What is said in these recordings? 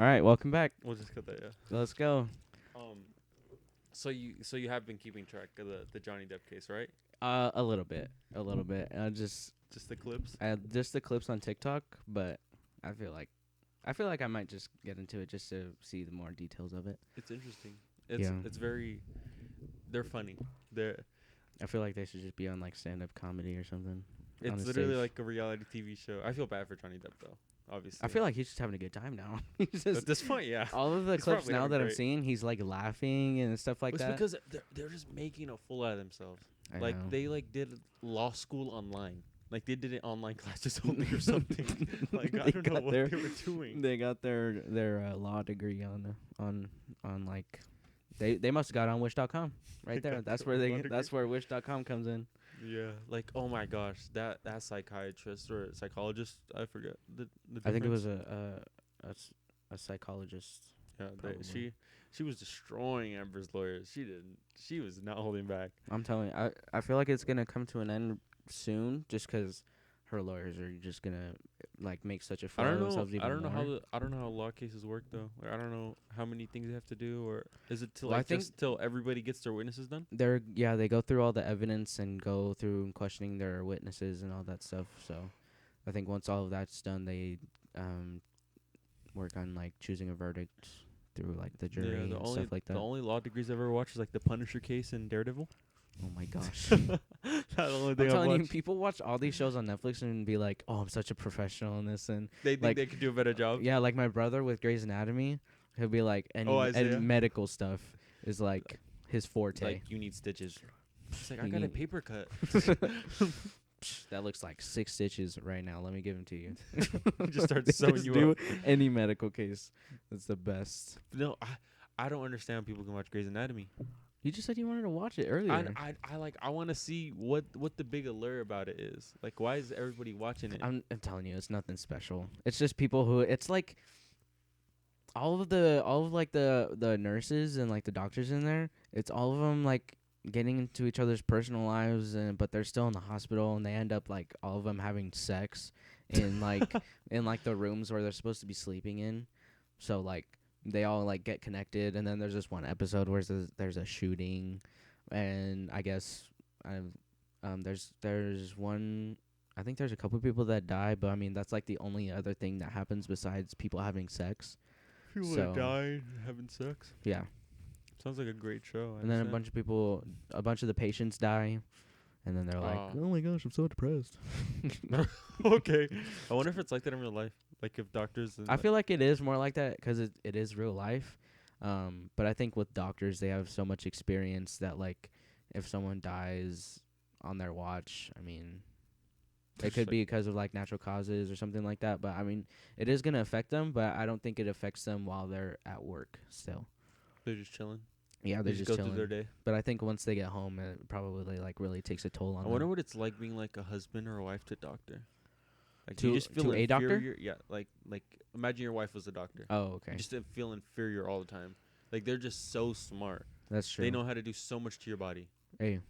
All right, welcome back. We'll just cut that. Yeah. Let's go. So you have been keeping track of the Johnny Depp case, right? A little bit. Just the clips. just the clips on TikTok, but I feel like I might just get into it just to see the more details of it. It's interesting. It's very. They're funny. I feel like they should just be on like stand-up comedy or something. It's literally like a reality TV show. I feel bad for Johnny Depp though. Obviously. I feel like he's just having a good time now. He's At just this point, yeah. all of the He's clips probably now having that I'm great. seeing, he's like laughing and stuff like It's that. because they're just making a fool out of themselves. I Like know. they did law school online. Like they did it online classes only or something. Like I don't know what they were doing. They got their law degree on like they must have got on wish.com right They there. got That's their where law that's degree. where wish.com comes in. Yeah, like oh my gosh, that psychiatrist or psychologist, I forget the difference. I think it was a psychologist. Yeah, probably. she was destroying Amber's lawyers. She was not holding back. I'm telling you, I feel like it's gonna come to an end soon, just 'cause her lawyers are just gonna like make such a fool of themselves even I don't know more. I don't know how law cases work though. Like, I don't know how many things they have to do, or is it till Well, I like think just till everybody gets their witnesses done? They go through all the evidence and go through questioning their witnesses and all that stuff. So I think once all of that's done, they work on like choosing a verdict through like the jury and stuff like that. The only law degrees I've ever watched is like the Punisher case and Daredevil. Oh my gosh. That's the only I'm thing I've telling you, watched. people watch all these shows on Netflix and be like, "Oh, I'm such a professional in this," and They think like, they could do a better job. yeah, like my brother with Grey's Anatomy, he'll be like, Isaiah? and medical stuff is like his forte. Like you need stitches. It's like I You got a need- paper cut. That looks like 6 stitches right now. Let me give them to you. Just start They sewing just you do up. any medical case. That's the best. No, I don't understand how people can watch Grey's Anatomy. You just said you wanted to watch it earlier. I want to see what the big allure about it is. Like, why is everybody watching it? I'm telling you, it's nothing special. It's just people who it's like all of like the nurses and like the doctors in there. It's all of them like getting into each other's personal lives, but they're still in the hospital, and they end up like all of them having sex in like in like the rooms where they're supposed to be sleeping in. So like they all like get connected, and then there's this one episode where there's a shooting, and I guess there's one. I think there's a couple people that die, but I mean that's like the only other thing that happens besides people having sex. People So- that died having sex. Yeah, Sounds like a great show. and then a bunch of the patients die, and then they're like, Oh. "Oh my gosh, I'm so depressed." Okay. I wonder if it's like that in real life. Like if doctors. I feel like it is more like that 'cause it is real life. But I think with doctors, they have so much experience that like if someone dies on their watch, I mean, it could be because of like natural causes or something like that. But I mean, it is gonna affect them, but I don't think it affects them while they're at work still. They're just chilling. Yeah, They they're just just go through their chilling. day. But I think once they get home, it probably like really takes a toll on I wonder them. what it's like being like a husband or a wife to a doctor. Like To- you just feel to a doctor? inferior. Yeah, like imagine your wife was a doctor. Oh, okay, You just feel inferior all the time. Like they're just so smart. that's true. They know how to do so much to your body. Hey,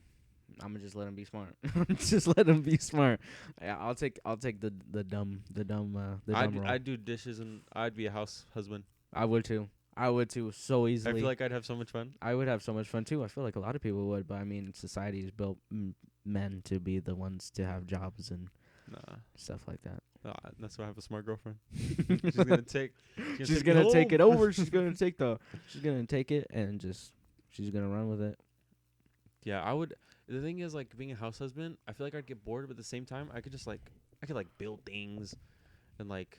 I'm gonna just let them be smart. Just let them be smart. Yeah, I'll take the dumb role. I'd do dishes and I'd be a house husband. I would too. So easily. I feel like I'd have so much fun. I would have so much fun too. I feel like a lot of people would, but I mean, society is built men to be the ones to have jobs and Nah, stuff like that. that's why I have a smart girlfriend. She's gonna take. She's gonna take it over. She's gonna take it and she's gonna run with it. Yeah, I would. The thing is, like being a house husband, I feel like I'd get bored, but at the same time, I could build things, and like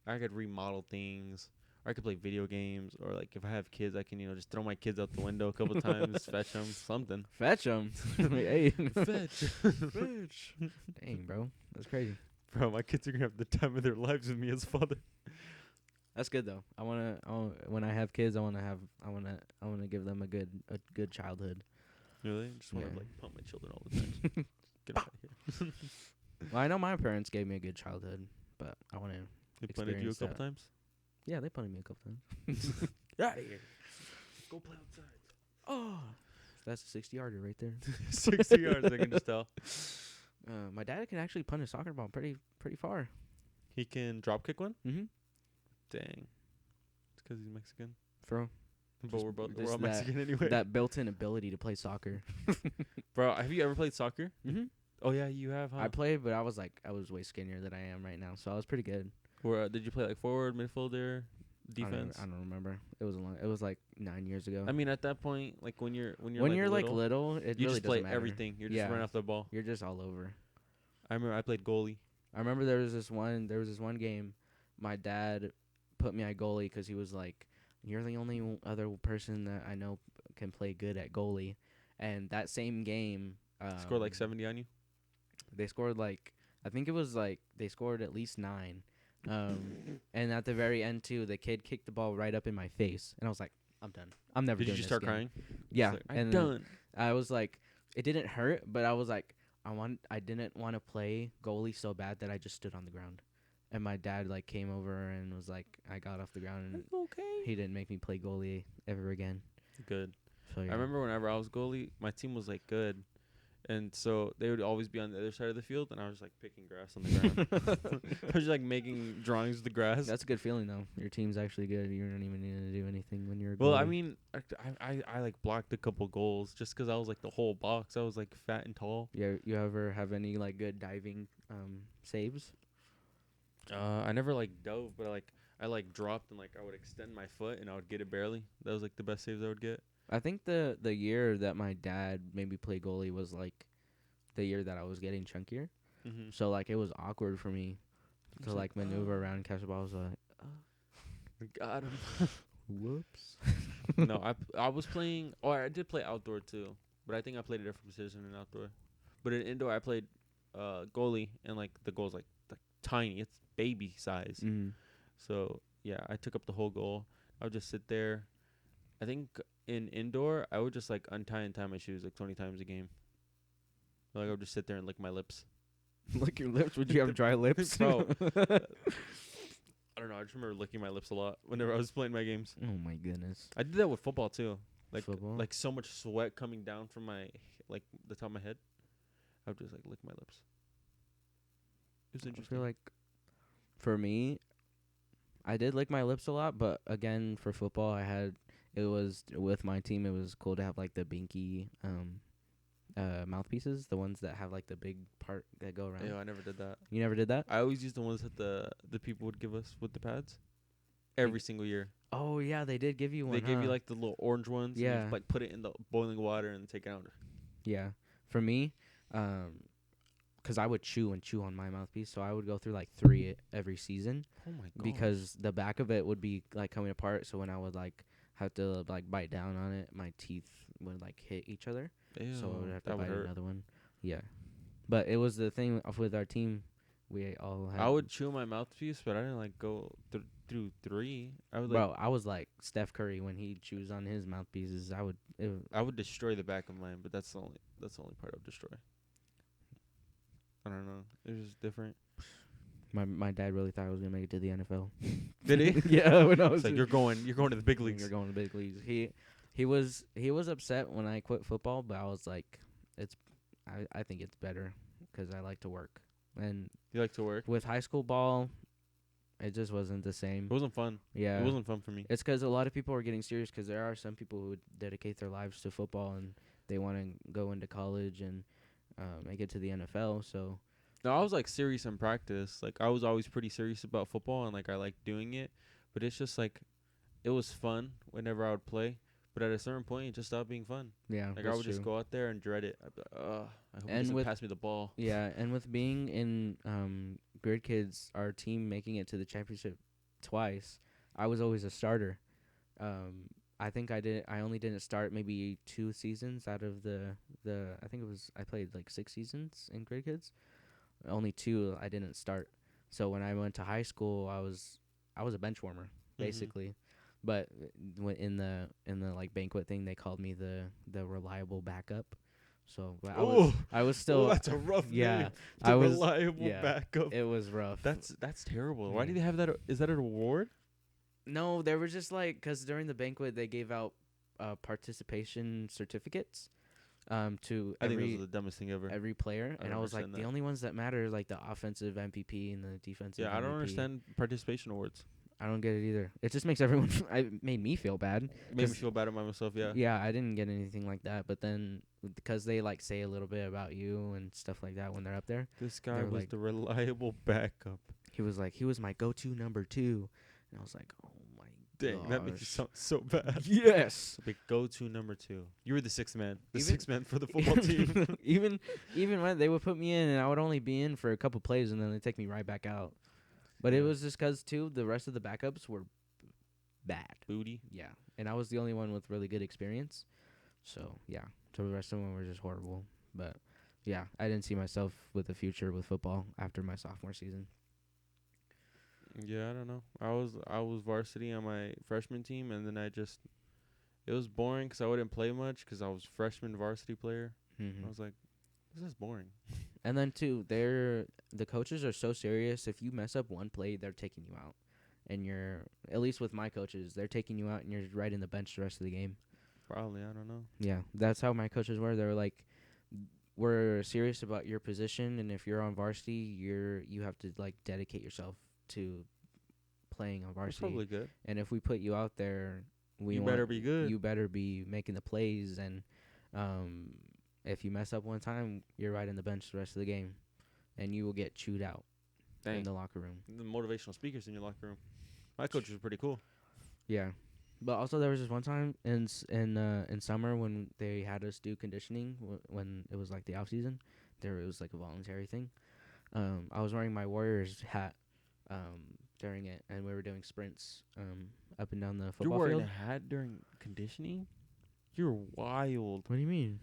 I could remodel things, or I could play video games, or like if I have kids, I can just throw my kids out the window a couple times, fetch them, something. Fetch them. Hey, Fetch. dang, bro, that's crazy. Bro, my kids are gonna have the time of their lives with me as father. That's good though. When I have kids, I wanna give them a good childhood. Really? Just want to Yeah. like pump my children all the time. Get out of here. Well, I know my parents gave me a good childhood, but I want to. They planted you a Experience couple that. times. Yeah, they punted me a couple times. Get out of here. Go play outside. Oh, that's a 60-yarder right there. 60 yards, I can just tell. My dad can actually punt a soccer ball pretty far. He can drop kick one? Mm-hmm. Dang. 'cause he's Mexican. Bro. But we're Just all Mexican anyway. That built-in ability to play soccer. Bro, have you ever played soccer? Mm-hmm. Oh yeah, you have, huh? I played, but I was way skinnier than I am right now, so I was pretty good. Where did you play like forward, midfielder, defense? I don't remember. It was It was like 9 years ago. I mean, at that point, like when you're like little, it you really just play doesn't matter. everything. You're just running off the ball. You're just all over. I remember I played goalie. I remember there was this one game, my dad put me at goalie because he was like, "You're the only other person that I know can play good at goalie," and that same game, Scored like 70 on you. they scored like I think it was like they scored at least 9, and at the very end too, the kid kicked the ball right up in my face, and I was like, "I'm done. I'm never." Did you doing just this start again." crying? Yeah, Like, and I'm then done. I was like, it didn't hurt, but I was like, I didn't want to play goalie so bad that I just stood on the ground, and my dad like came over and was like, I got off the ground and Okay. he didn't make me play goalie ever again. Good. So yeah. I remember whenever I was goalie, my team was like good, and so they would always be on the other side of the field, and I was like picking grass on the ground. I was just like making drawings of the grass. That's a good feeling though. Your team's actually good. You don't even need to do anything when you're a Well, goalie. I mean, I like blocked a couple goals just 'cause I was like the whole box. I was like fat and tall. Yeah, you ever have any like good diving saves? I never like dove, but I like dropped and like I would extend my foot and I would get it barely. That was like the best saves I would get. I think the year that my dad made me play goalie was like the year that I was getting chunkier. Mm-hmm. So like it was awkward for me to like maneuver around and catch the ball. I was like, We got him. whoops. No, I was playing. Oh, I did play outdoor too, but I think I played a different position in outdoor. But in indoor, I played goalie, and like the goal's like tiny. It's baby size. Mm. So yeah, I took up the whole goal. I would just sit there. I think in indoor, I would just like untie and tie my shoes like 20 times a game. Like I would just sit there and lick my lips. Lick your lips? Would you have dry lips? Bro. I don't know. I just remember licking my lips a lot whenever I was playing my games. Oh my goodness. I did that with football too. Like Football? like so much sweat coming down from my like the top of my head. I would just like lick my lips. It was I interesting. feel like for me, I did lick my lips a lot, but again, for football, it was with my team. It was cool to have like the binky mouthpieces, the ones that have like the big part that go around. Ew, I never did that. You never did that? I always used the ones that the people would give us with the pads. Every single year. Oh yeah, they did give you one. They gave you like the little orange ones. And Yeah. you like put it in the boiling water and take it out. Yeah. For me, 'cause I would chew on my mouthpiece, so I would go through like 3 every season. Oh my god. Because the back of it would be like coming apart, so when I would like have to like bite down on it, my teeth would like hit each other. Ew, So I would have to that would bite hurt. another one. Yeah. But it was the thing with our team. We all had. I would chew my mouthpiece, but I didn't like go through 3. I would Bro, I was like Steph Curry when he chews on his mouthpieces. I would destroy the back of mine, but that's the only part I would destroy. I don't know. It was just different. My dad really thought I was gonna make it to the NFL. Did he? Yeah, when I was It's like you're going to the big leagues. You're going to the big leagues. He was upset when I quit football, but I was like, I think it's better 'cause I like to work. And You like to work? with high school ball, it just wasn't the same. It wasn't fun. Yeah. It wasn't fun for me. It's 'cause a lot of people are getting serious 'cause there are some people who dedicate their lives to football and they want to go into college and make it to the NFL. So No, I was like serious in practice. Like I was always pretty serious about football and like I liked doing it, but it's just like it was fun whenever I would play. But at a certain point, it just stopped being fun. yeah, Like I would just go out there and dread it. I'd be like, I hope he And doesn't with- pass me the ball. Yeah, and with being in Grid Kids, our team making it to the championship twice, I was always a starter. I think I only didn't start maybe 2 seasons out of the I think I played like 6 seasons in Grid Kids. Only 2 I didn't start. So when I went to high school, I was a bench warmer basically. But in the like banquet thing, they called me the reliable backup. So but I was still that's a rough yeah, name. I The was reliable yeah. backup. It was rough. That's terrible. Why Yeah. do they have that? Is that an award? No, they were just like, 'cause during the banquet they gave out participation certificates to I think every those are the dumbest thing ever. every player, I and don't I was like, understand the that. only ones that matter is like the offensive MVP and the defensive. Yeah, I don't MVP. understand participation awards. I don't get it either. It just makes everyone. It made me feel bad. It made me feel bad about myself. Yeah. Yeah, I didn't get anything like that. But then because they like say a little bit about you and stuff like that when they're up there, This guy they were was like, the reliable backup. he was like, he was my go-to number 2, and I was like, oh my Dang, that makes you gosh. sound so bad. Yes. Big go-to number 2. You were the sixth man. The Even- sixth man for the football team. even when they would put me in, and I would only be in for a couple plays, and then they take me right back out. But it Yeah. was just 'cause too the rest of the backups were bad. Booty. Yeah, and I was the only one with really good experience. So yeah, so the rest of them were just horrible. But yeah, I didn't see myself with a future with football after my sophomore season. Yeah, I don't know. I was varsity on my freshman team, and then it was boring 'cause I wouldn't play much 'cause I was freshman varsity player. I was like, this is boring. And then too, the coaches are so serious. If you mess up one play, they're taking you out, and you're at least with my coaches, they're taking you out, and you're right in the bench the rest of the game. Probably, I don't know. Yeah, that's how my coaches were. They were like, we're serious about your position, and if you're on varsity, you have to like dedicate yourself to playing on That's varsity. probably good. And if we put you out there, You better be good. You better be making the plays, and if you mess up one time, you're right in the bench the rest of the game, and you will get chewed out in Dang. the locker room. The motivational speakers in your locker room. My coaches were pretty cool. Yeah, but also there was this one time in summer when they had us do conditioning when it was like the off season. It was like a voluntary thing. I was wearing my Warriors hat during it, and we were doing sprints up and down the You're football wearing field. a hat during conditioning? You're wild. What do you mean?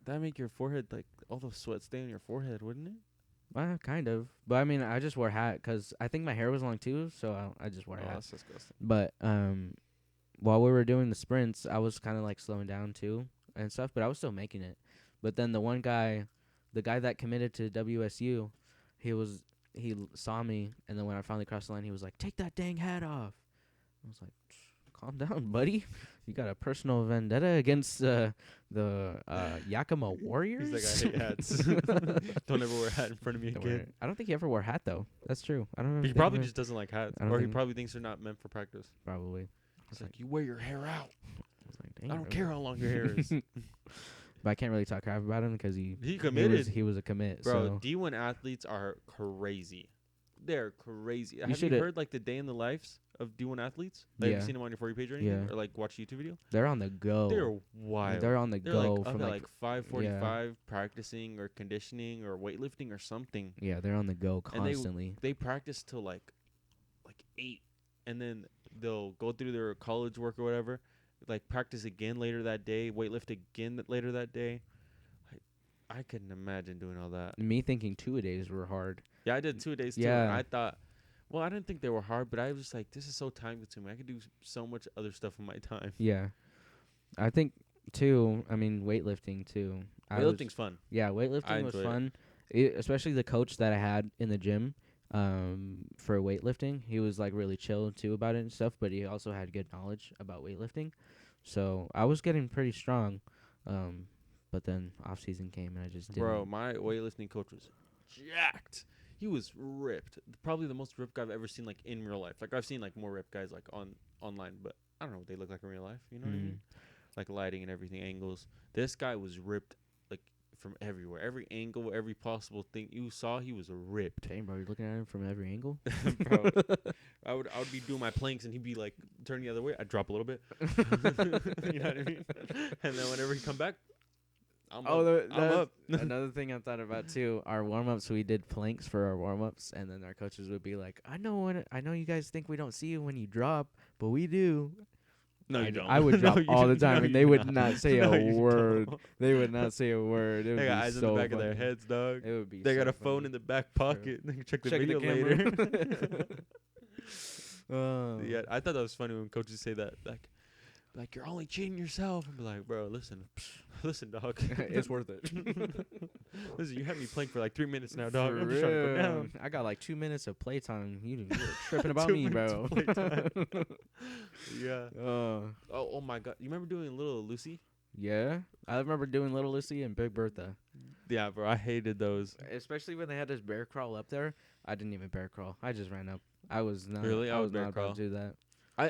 That'd make your forehead, like, all the sweat stay on your forehead, wouldn't it? Kind of. But I mean, I just wore a hat 'cause I think my hair was long too, so I just wore a hat. That's disgusting. But while we were doing the sprints, I was kind of like slowing down too and stuff, but I was still making it. But then the guy that committed to WSU, he saw me, and then when I finally crossed the line, he was like, "Take that dang hat off." I was like, "Calm down, buddy. You got a personal vendetta against the Yakima Warriors?" He's like, I hate hats. Don't ever wear a hat in front of me again. I don't think he ever wore a hat though. That's true. I don't know. He probably just doesn't like hats. I don't Or he think- probably thinks they're not meant for practice. probably. It's like, you wear your hair out. I was like, dang, I don't bro. care how long your hair is. But I can't really talk crap about him because He he committed. he was a commit. Bro, So D1 athletes are crazy. They're crazy. Have you shoulda- heard, like, the day in the lives of D1 athletes? Like, have Yeah. you seen them on your For You page or anything? Yeah. Or, like, watch a YouTube video? they're on the go. They're wild. They're on the They're go like, up from at like, like 5:45 practicing or conditioning or weightlifting or something. yeah, they're on the go And they- constantly. They practice till like 8, and then they'll go through their college work or whatever, like practice again later that day, weightlift again later that day. I couldn't imagine doing all that. Me thinking 2-a-days were hard. Yeah, I did 2 days too. Yeah. And I thought, well, I didn't think they were hard, but I was just like, this is so time consuming. I could do so much other stuff in my time. Yeah, I think too. I mean, weightlifting too. Weightlifting's fun. Yeah, I weightlifting was enjoy it. fun. Especially the coach that I had in the gym for weightlifting. He was like really chill too about it and stuff, but he also had good knowledge about weightlifting. So I was getting pretty strong. But then off season came and I just didn't. Bro, my weightlifting coach was jacked. He was ripped. Probably the most ripped guy I've ever seen, like, in real life. Like, I've seen, like, more ripped guys, like, online, but I don't know what they look like in real life. You know what I mean? Like, lighting and everything, angles. This guy was ripped, like, from everywhere. Every angle, every possible thing you saw, he was ripped. Dang, bro, you're looking at him from every angle. Bro, I would be doing my planks, and he'd be, like, turning the other way. I'd drop a little bit. You know what I mean? And then whenever he'd come back, I'm up. Another thing I thought about too, our warm-ups, we did planks for our warm-ups, and then our coaches would be like, I know you guys think we don't see you when you drop, but we do. No, you don't. I would drop No, you all the do- time, no, and you they do would not say No, a you word. don't. They would not say a word. It would They got be eyes in so the back of their funny. heads, dog. It would be. They so got a funny. phone in the back pocket. They can check the Check video camera. later. Yeah, I thought that was funny when coaches say that. Like you're only cheating yourself. I'm like, bro, listen, dog. It's worth it. Listen, you had me playing for like 3 minutes now, dog. For I'm just trying to go real. down. I got like 2 minutes of playtime. You were tripping about 2 me, minutes bro. of playtime. Yeah. Uh, Oh my God. You remember doing Little Lucy? yeah, I remember doing Little Lucy and Big Bertha. Yeah, bro. I hated those. Especially when they had this bear crawl up there. I didn't even bear crawl. I just ran up. I was not. Really? I I would was bear not about crawl. to do that.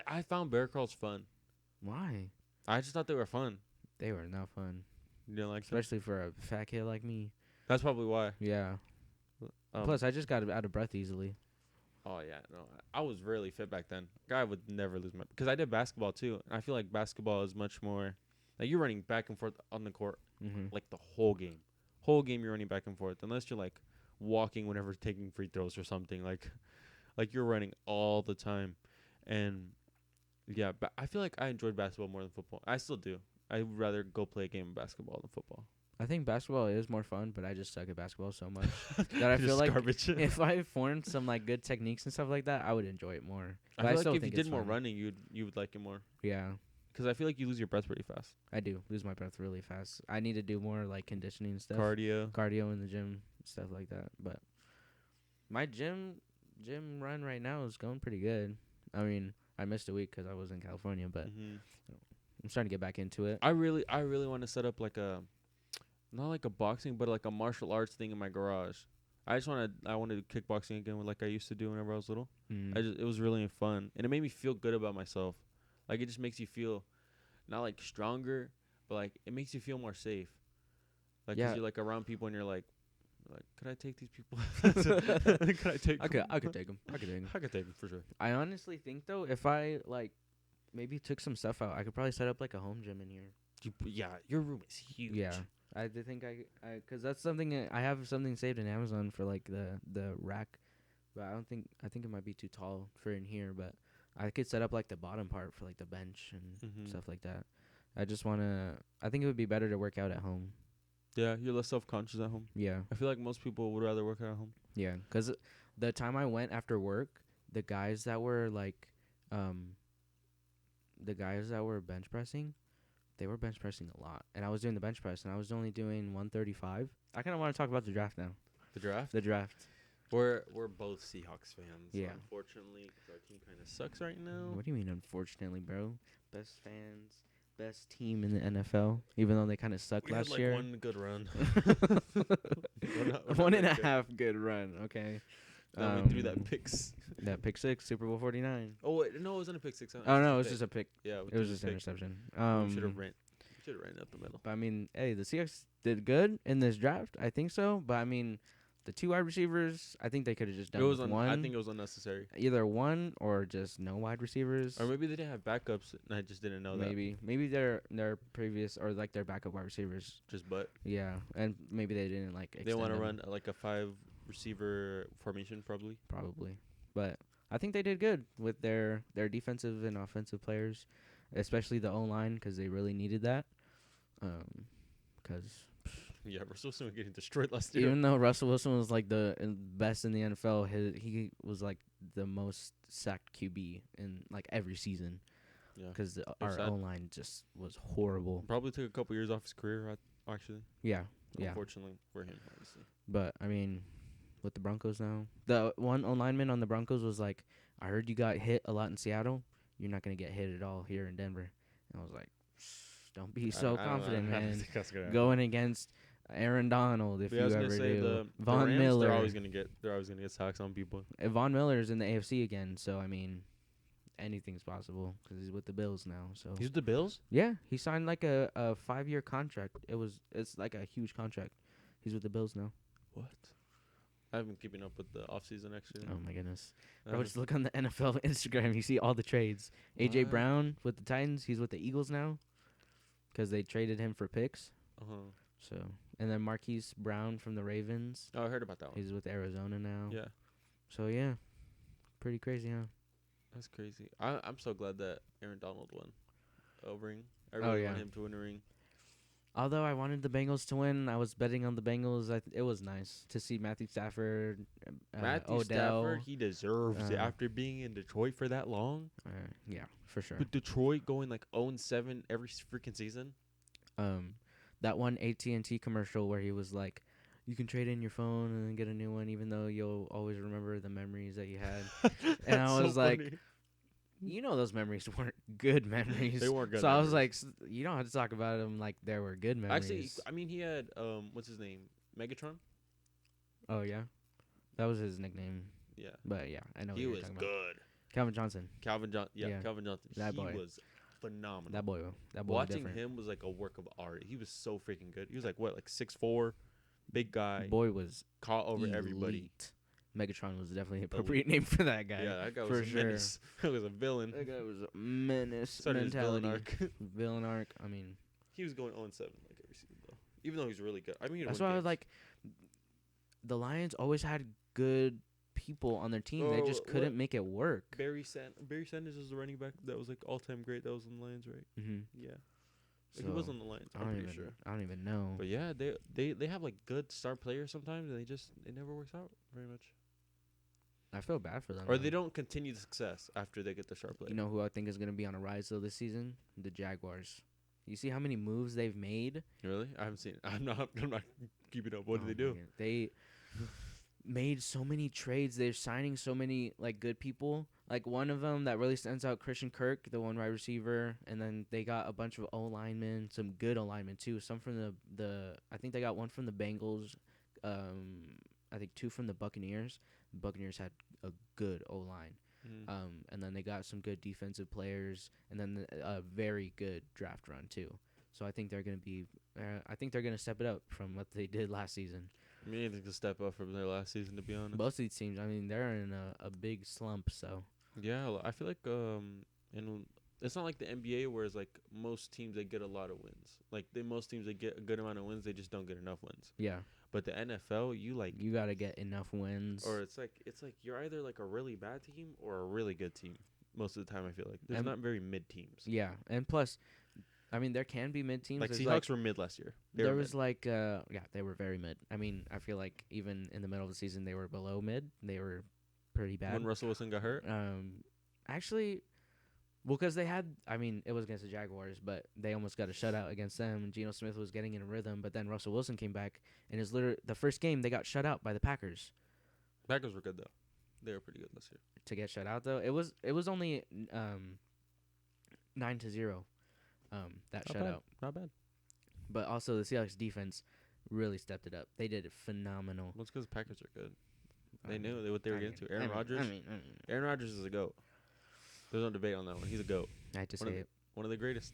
I found bear crawls fun. Why? I just thought they were fun. They were not fun, You didn't like them? especially for a fat kid like me. That's probably why. Yeah. Plus, I just got out of breath easily. Oh yeah, no, I was really fit back then. I would never lose my because I did basketball too, and I feel like basketball is much more like you're running back and forth on the court Mm-hmm. like the whole game you're running back and forth unless you're like walking whenever taking free throws or something like you're running all the time, and yeah, but I feel like I enjoyed basketball more than football. I still do. I would rather go play a game of basketball than football. I think basketball is more fun, but I just suck at basketball so much that I Just feel like garbage. if I formed some like good techniques and stuff like that, I would enjoy it more. I But feel still like if you think did it's more fun. running, you would like it more. Yeah, Because I feel like you lose your breath pretty fast. I do lose my breath really fast. I need to do more like conditioning stuff, Cardio. in the gym, stuff like that. But my gym run right now is going pretty good. I mean, I missed a week 'cause I was in California, but I'm starting to get back into it. I really want to set up like a, not like a boxing, but like a martial arts thing in my garage. I wanted to kickboxing again, like I used to do whenever I was little. Mm. It was really fun, and it made me feel good about myself. Like it just makes you feel, not like stronger, but like it makes you feel more safe. Like 'cause Yeah. you're like around people and you're like, could I take these people? Could I take? I could take them. I could take them. I could take them for sure. I honestly think though, if I like maybe took some stuff out, I could probably set up like a home gym in here. Yeah, your room is huge. Yeah, I do think cause that's something I have something saved in Amazon for like the rack, but I think it might be too tall for in here, but I could set up like the bottom part for like the bench and stuff like that. I think it would be better to work out at home. Yeah, you're less self-conscious at home. Yeah, I feel like most people would rather work out at home. yeah, cause the time I went after work, the guys that were like, the guys that were bench pressing, they were bench pressing a lot, and I was doing the bench press, and I was only doing 135. I kind of want to talk about the draft now. The draft? The draft. We're both Seahawks fans. Yeah. Unfortunately, 'cause our team kind of sucks right now. What do you mean, unfortunately, bro? Best fans, best team in the NFL, even though they kind of sucked We last had like year. one good run. One and a half good run. Okay. Then we threw that picks. That pick six, Super Bowl 49. Oh wait, no, it wasn't a pick six. Oh no, it was just a pick. Yeah, It was just an interception. Should have ran up the middle. But I mean, hey, the Seahawks did good in this draft. I think so. But I mean, the two wide receivers, I think they could have just done It was one. I think it was unnecessary. Either one or just no wide receivers. Or maybe they didn't have backups, and I just didn't know that. Maybe their previous or like their backup wide receivers. Just but Yeah, and maybe they didn't like. they want to extend them. run like a 5 receiver formation probably. Probably, but I think they did good with their defensive and offensive players, especially the O-line because they really needed that. Because Yeah, Russell Wilson was getting destroyed last year. even though Russell Wilson was like the best in the NFL, he was like the most sacked QB in like every season. Yeah, Because They're our sad. O-line just was horrible. probably took a couple years off his career. Actually, Yeah, yeah. unfortunately for him, obviously. But I mean, with the Broncos now, the one lineman on the Broncos was like, "I heard you got hit a lot in Seattle. You're not gonna get hit at all here in Denver." And I was like, "Don't be so confident, man. Going against Aaron Donald, if Yeah, I you was gonna ever say do. the Von Rams, Miller. They're always gonna get sacks on people. Von Miller's in the AFC again, so I mean, anything's possible because he's with the Bills now. So He's with the Bills. yeah, he signed like a 5-year contract. It's like a huge contract. He's with the Bills now. What? I haven't been keeping up with the offseason actually. Oh my goodness. I Bro, haven't- just look on the NFL Instagram. You see all the trades. AJ What? Brown with the Titans. He's with the Eagles now because they traded him for picks. Uh-huh. So, and then Marquise Brown from the Ravens. Oh, I heard about that one. He's with Arizona now. Yeah, So yeah, pretty crazy, huh? that's crazy. I'm so glad that Aaron Donald won a ring. I Oh, really yeah. want him to win a ring. Although I wanted the Bengals to win, I was betting on the Bengals. It was nice to see Matthew Stafford, Matthew Odell. Stafford, he deserves it uh, after being in Detroit for that long. Yeah, for sure. But Detroit going like 0-7 every freaking season. That one AT&T commercial where he was like, "You can trade in your phone and then get a new one, even though you'll always remember the memories that you had." And I was like, you know, those memories weren't good memories. They weren't good. So I was like, you don't have to talk about them like they were good memories. actually, I mean, he had what's his name, Megatron. Oh yeah, that was his nickname. Yeah. But yeah, I know what He you're was talking about. good. Calvin Johnson. Yeah. Calvin Johnson. That He boy. was phenomenal. That boy was Watching different. him was like a work of art. He was so freaking good. He was like what, like 6'4", big guy, Boy was caught over elite. everybody. Megatron was definitely an appropriate name for that guy. Yeah, that guy for was a sure. menace. That was a villain. That guy was a menace Started his mentality. villain arc. Villain arc. I mean, He was going 0-7 like every season though. Even though he's really good. I mean, that's why I was like, the Lions always had good people on their team. They just couldn't make it work. Barry Sanders is the running back that was like all-time great. That was in the Lions, right? Mm-hmm. Yeah. So He was on the Lions. I'm pretty sure. I don't even know. But yeah, they have like good star players sometimes, and it never works out very much. I feel bad for them. Or though. they don't continue the success after they get the star player. You know who I think is going to be on a rise though this season? The Jaguars. You see how many moves they've made? Really? I haven't seen it. I'm not keeping up. What do Oh they do? my God. They made so many trades. They're signing so many like good people. Like one of them that really stands out, Christian Kirk, the one wide receiver, and then they got a bunch of O linemen, some good O linemen too. Some from the I think they got one from the Bengals, I think 2 from the Buccaneers. The Buccaneers had a good O line, and then they got some good defensive players, and then a very good draft run too. So I think they're gonna be, I think they're gonna step it up from what they did last season. I mean, anything to step up from their last season, to be honest. Most of these teams, I mean, they're in a big slump. So Yeah, I feel like and it's not like the NBA where it's like most teams they get a lot of wins. Like most teams they get a good amount of wins, they just don't get enough wins. yeah, But the NFL, you gotta get enough wins. or it's like you're either like a really bad team or a really good team. Most of the time, I feel like there's And- not very mid teams. Yeah, and plus, I mean, there can be mid teams. Like There's Seahawks were mid last year. there was like yeah, they were very mid. I mean, I feel like even in the middle of the season they were below mid. They were pretty bad. when Russell Wilson got hurt. Actually, well, because they had, I mean, it was against the Jaguars, but they almost got a shutout against them. And Geno Smith was getting in a rhythm, but then Russell Wilson came back, and it's literally the first game they got shut out by the Packers. Packers were good though. They were pretty good this year. To get shut out though, it was only 9-0. That Not shutout. bad. Not bad. But also the Seahawks defense really stepped it up. They did it phenomenal. Well, it's because the Packers are good. They I knew mean, what they were I getting mean, to. Aaron Rodgers. Aaron Rodgers is a goat. There's no debate on that one. He's a goat. I hate to One say of it. One of the greatest.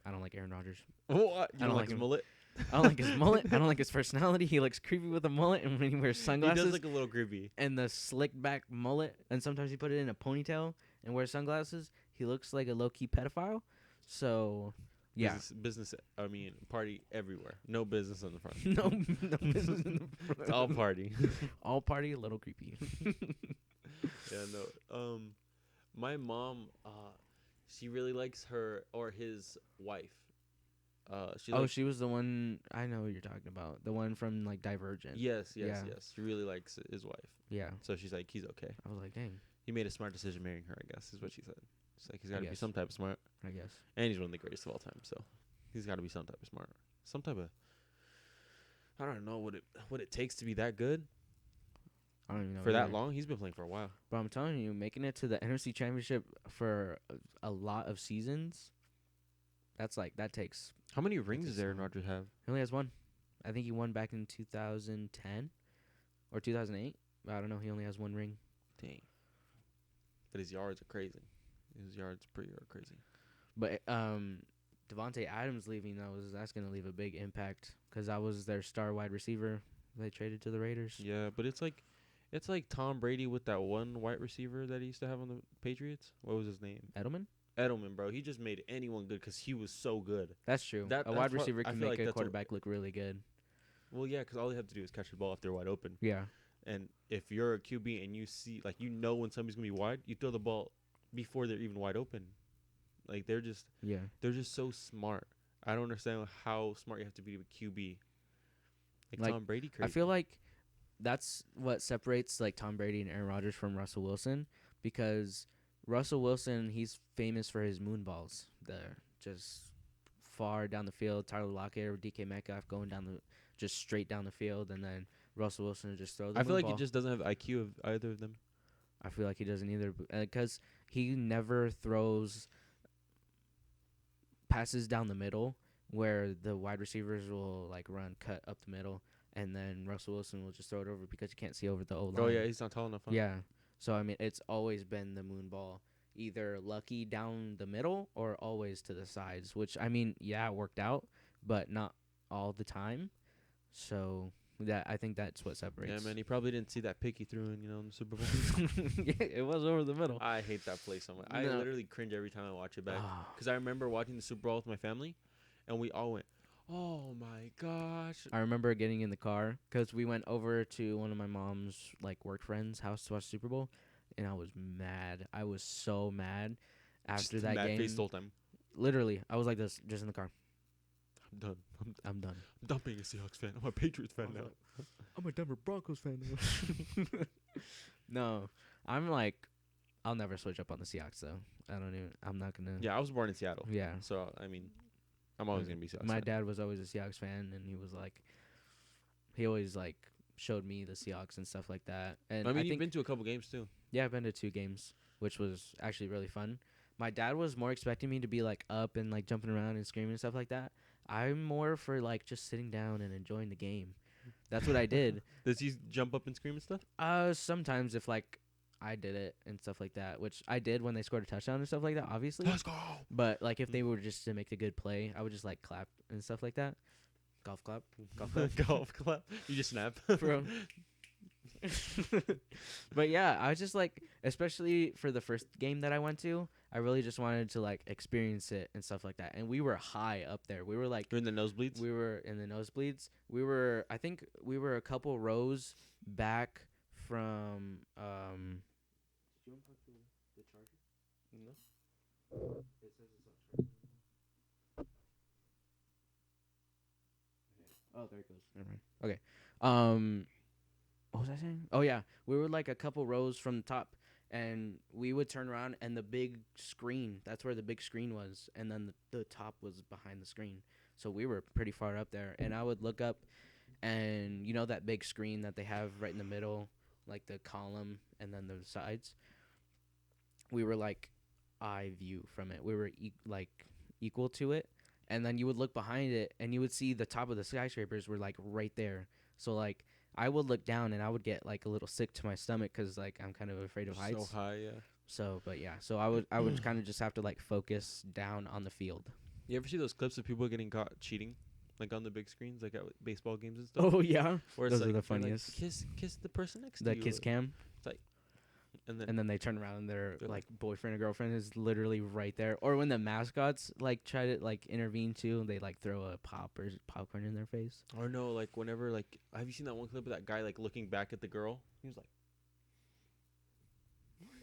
I don't like Aaron Rodgers. What? You I don't don't like like his him. mullet? I don't like his mullet. I don't like his personality. He looks creepy with a mullet, and when he wears He sunglasses does look a little creepy. and the slick back mullet, and sometimes he put it in a ponytail and wears sunglasses, he looks like a low key pedophile. So yeah, Business. I mean, party everywhere. No business in the front. no business in the front. It's all party. All party, a little creepy. Yeah, no. My mom, she really likes her or his wife. She was the one. I know what you're talking about. The one from like Divergent. Yes. Yeah. She really likes his wife. Yeah. So she's like, he's okay. I was like, dang. He made a smart decision marrying her, I guess, is what she said. She's like, he's got to be guess. some type of smart. I guess. And he's one of the greatest of all time, so he's got to be some type of smart. Some type of, I don't know what it takes to be that good I don't even know. for that either. long. He's been playing for a while. But I'm telling you, making it to the NFC Championship for a lot of seasons, that takes. How many rings That's does Aaron solid. Rodgers have? He only has one. I think he won back in 2010 or 2008. I don't know. He only has one ring. Dang. But his yards are crazy. His yards are crazy. But Devontae Adams leaving that's gonna leave a big impact because that was their star wide receiver. They traded to the Raiders. Yeah, but it's like Tom Brady with that one white receiver that he used to have on the Patriots. What was his name? Edelman, bro. He just made anyone good because he was so good. That's true. That's A wide what- receiver I can feel make like a that's what- quarterback look really good. Well, yeah, because all they have to do is catch the ball if they're wide open. Yeah. And if you're a QB and you see, like, you know when somebody's going to be wide, you throw the ball before they're even wide open. Like, they're just so smart. I don't understand how smart you have to be to be QB. Like Tom Brady, crazy. I feel like that's what separates like Tom Brady and Aaron Rodgers from Russell Wilson because Russell Wilson, he's famous for his moon balls. They're just far down the field. Tyler Lockett or DK Metcalf going just straight down the field, and then Russell Wilson just throw the I feel like ball. he just doesn't have the IQ of either of them. I feel like he doesn't either because he never throws passes down the middle where the wide receivers will like run cut up the middle and then Russell Wilson will just throw it over because you can't see over the O line. Oh yeah, he's not tall enough. Huh? Yeah. So I mean, it's always been the moon ball, either lucky down the middle or always to the sides. Which I mean, yeah, it worked out, but not all the time. So that I think that's what separates. Yeah, man. He probably didn't see that pick he threw in, in the Super Bowl. Yeah, it was over the middle. I hate that play so much. I No. literally cringe every time I watch it back. Ah. Because I remember watching the Super Bowl with my family, and we all went, "Oh my gosh!" I remember getting in the car because we went over to one of my mom's like work friends' house to watch Super Bowl, and I was mad. I was so mad after Just that mad game. face the whole time. Literally, I was like this, just in the car. I'm done. I'm done. I'm done being a Seahawks fan. I'm a Patriots fan now. I'm a Denver Broncos fan now. No, I'm like, I'll never switch up on the Seahawks though. I'm not gonna. Yeah, I was born in Seattle. Yeah. So I mean, I'm always gonna be Seahawks. My fan. dad was always a Seahawks fan, and he always like showed me the Seahawks and stuff like that. And I mean, think, you've been to a couple games too. yeah, I've been to 2 games, which was actually really fun. My dad was more expecting me to be like up and like jumping around and screaming and stuff like that. I'm more for like just sitting down and enjoying the game. That's what I did. Does he jump up and scream and stuff? Sometimes if like I did it and stuff like that, which I did when they scored a touchdown and stuff like that, obviously. Let's go. But like if they were just to make a good play, I would just like clap and stuff like that. Golf clap. Golf clap. Golf clap. You just snap. Bro. But yeah, I was just like, especially for the first game that I went to, I really just wanted to like experience it and stuff like that. And we were high up there. We were like, You're in the nosebleeds? we were in the nosebleeds. I think we were a couple rows back from Did you unplug the charger? No. It says it's not charging. Oh, there it goes. Never mind. Okay. What was I saying? Oh yeah, we were like a couple rows from the top, and we would turn around, and the big screen. That's where the big screen was, and then the top was behind the screen. So we were pretty far up there, and I would look up, and you know that big screen that they have right in the middle, like the column, and then the sides. We were like eye view from it. We were equal to it, and then you would look behind it, and you would see the top of the skyscrapers were like right there. So like I would look down, and I would get like a little sick to my stomach because like I'm kind of afraid of heights. So high, yeah. So, but yeah, so I would kind of just have to like focus down on the field. You ever see those clips of people getting caught cheating, like on the big screens, like at baseball games and stuff? Oh yeah, Where those it's are like, the you're like, funniest. kiss the person next to The you. kiss cam, And and then they turn around and their They're like boyfriend or girlfriend is literally right there. Or when the mascots like try to like intervene too, they like throw a popcorn in their face. or no, like whenever like have you seen that one clip of that guy like looking back at the girl? He was like,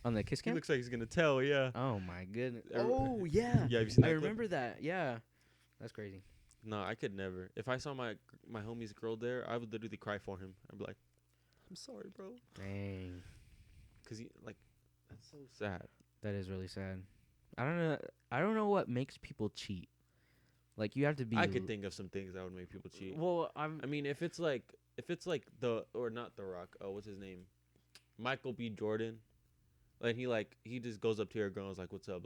On the kiss he cam. looks like he's gonna tell, yeah. Oh my goodness. Every- Oh yeah. Yeah, have you seen that I clip? remember that. Yeah, that's crazy. No, I could never. If I saw my homie's girl there, I would literally cry for him. I'd be like, I'm sorry, bro, Dang, because he like that's so sad. that is really sad. I don't know. I don't know what makes people cheat. Like you have to be. I could think of some things that would make people cheat. Well, I mean, if it's like the or not The Rock. Oh, what's his name? Michael B. Jordan. Like he just goes up to your girl and is like, "What's up?"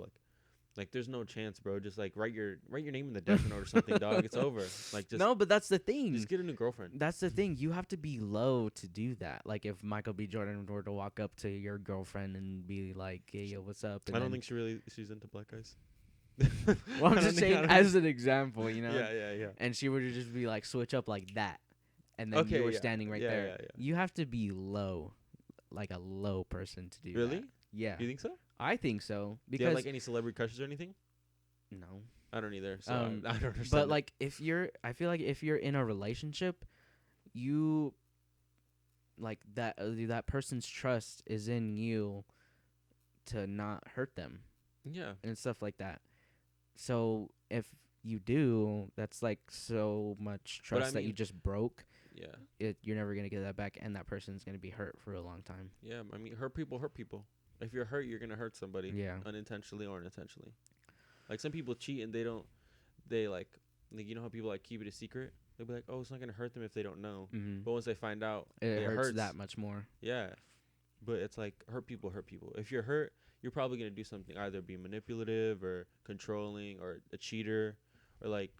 Like there's no chance, bro. Just like write your name in the death note or something, dog. It's over. Like just no, but that's the thing. just get a new girlfriend. That's the thing. You have to be low to do that. Like if Michael B. Jordan were to walk up to your girlfriend and be like, "Hey, yo, what's up?" And I don't then- think she's into black guys. Well, I'm I just don't think- I saying don't- as an example, you know. Yeah. And she were to just be like switch up like that, and then Okay, you were yeah. standing right Yeah, there. yeah. You have to be low, like a low person to do Really? that. Yeah, You think so? I think so Do you because have like any celebrity crushes or anything? no. I don't either. So Um, I don't understand. But it. like I feel like if you're in a relationship, you like that person's trust is in you to not hurt them yeah, and stuff like that. So if you do, that's like so much But I trust that you mean- just broke. yeah, You're never gonna get that back, and that person's gonna be hurt for a long time. yeah. I mean, hurt people hurt people. If you're hurt, you're gonna hurt somebody. Yeah. Unintentionally or intentionally. Like some people cheat and they like you know how people like keep it a secret. They'll be like, oh, it's not gonna hurt them if they don't know. Mm-hmm. But once they find out, It hurts hurts that much more. Yeah, but it's like hurt people hurt people. If you're hurt, you're probably gonna do something, either be manipulative or controlling or a cheater, or like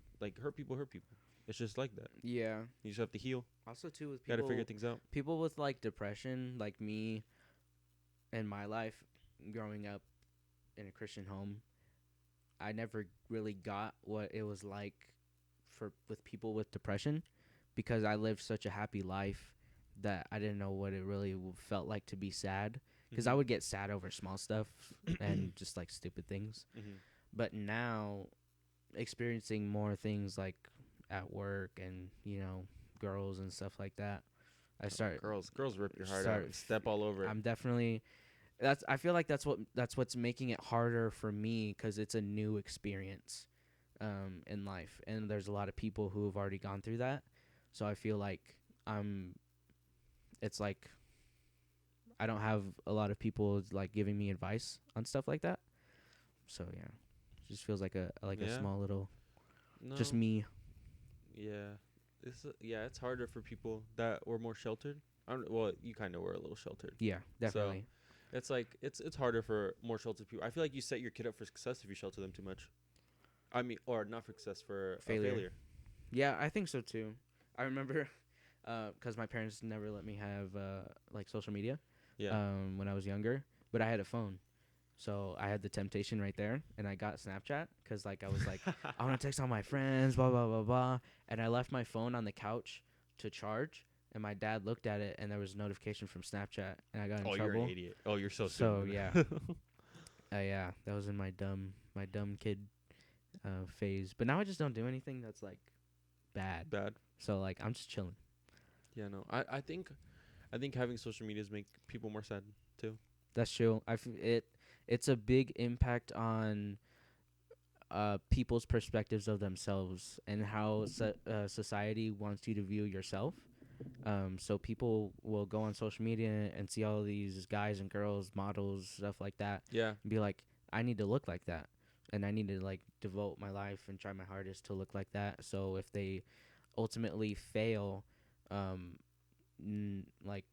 hurt people hurt people. It's just like that. Yeah. You just have to heal. Also, too, with Got to figure things out. people with like depression, like me in my life, growing up in a Christian home, I never really got what it was like for with people with depression because I lived such a happy life that I didn't know what it really felt like to be sad because I would get sad over small stuff and just like stupid things. But now experiencing more things like at work and, you know, girls and stuff like that, Girls rip your heart out and step all over it. I'm definitely I feel like that's what's making it harder for me because it's a new experience in life, and there's a lot of people who have already gone through that. So I feel like I'm. It's like I don't have a lot of people like giving me advice on stuff like that. So yeah, it just feels like a small little, just No. me. Yeah. It's harder for people that were more sheltered. Well, you kind of were a little sheltered. Yeah, definitely. It's like it's harder for more sheltered people. I feel like you set your kid up for success if you shelter them too much. I mean, or not for success, for failure. Yeah, I think so too. I remember, because my parents never let me have like social media. Yeah. When I was younger, but I had a phone, so I had the temptation right there, and I got Snapchat because like I was like, I want to text all my friends, blah blah blah blah, and I left my phone on the couch to charge, and my dad looked at it, and there was a notification from Snapchat, and I got in trouble. You're an idiot. Oh, you're so So stupid. yeah, yeah, that was in my dumb kid phase. But now I just don't do anything that's like bad. Bad. So like I'm just chilling. Yeah, no. I think having social medias make people more sad too. That's true. It's a big impact on people's perspectives of themselves and how society wants you to view yourself. So people will go on social media and see all these guys and girls, models, stuff like that, Yeah. and be like, I need to look like that, and I need to like devote my life and try my hardest to look like that. So if they ultimately fail, like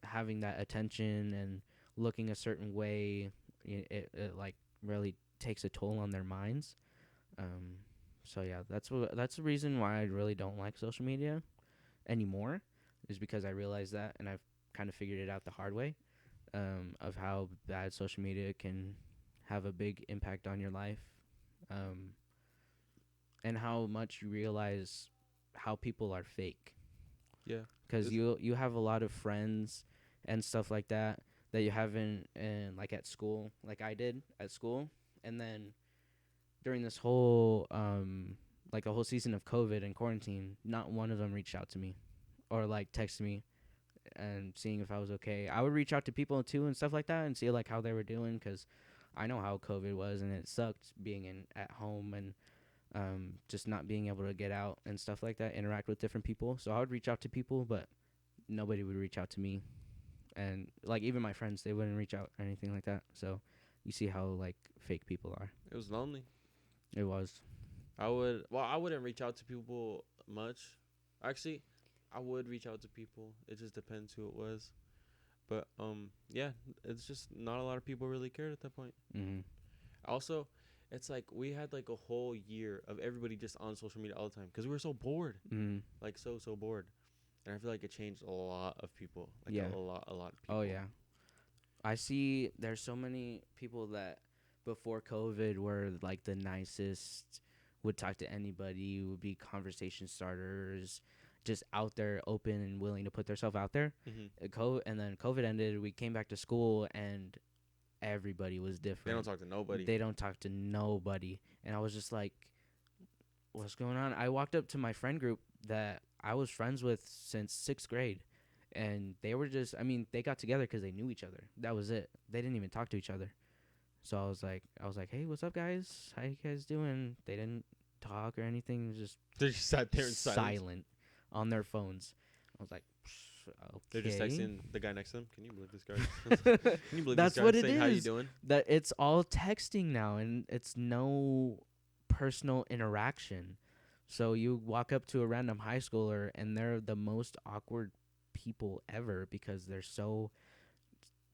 having that attention and looking a certain way, it like really takes a toll on their minds. So yeah, that's the reason why I really don't like social media anymore, is because I realized that, and I've kind of figured it out the hard way, of how bad social media can have a big impact on your life, and how much you realize how people are fake. Yeah. Because you have a lot of friends and stuff like that you have in like at school, like I did at school, and then during this whole like a whole season of COVID and quarantine, not one of them reached out to me or like texted me and seeing if I was okay. I would reach out to people too and stuff like that and see like how they were doing, because I know how COVID was and it sucked being in at home and just not being able to get out and stuff like that, interact with different people. So I would reach out to people, but nobody would reach out to me. And like even my friends, they wouldn't reach out or anything like that. So you see how like fake people are. It was lonely. It was. I wouldn't reach out to people much. Actually, I would reach out to people. It just depends who it was. But yeah, it's just not a lot of people really cared at that point. Also, it's like we had like a whole year of everybody just on social media all the time because we were so bored. Like so bored. And I feel like it changed a lot of people. Like a lot of people. Oh yeah. I see there's so many people that before COVID were like the nicest, would talk to anybody, would be conversation starters, just out there, open and willing to put themselves out there. And then COVID ended, we came back to school and everybody was different. They don't talk to nobody. They don't talk to nobody. And I was just like, what's going on? I walked up to my friend group that I was friends with since 6th grade. And they were just, I mean, they got together because they knew each other. That was it. They didn't even talk to each other. So I was like, hey, what's up, guys? How you guys doing? They didn't talk or anything. It was just They just sat there in silent on their phones. I was like, okay. They're just texting the guy next to them. Can you believe this guy? Can you believe That's this guy what it saying, is. how you doing? That it's all texting now, and it's no personal interaction. So you walk up to a random high schooler, and they're the most awkward people ever because they're so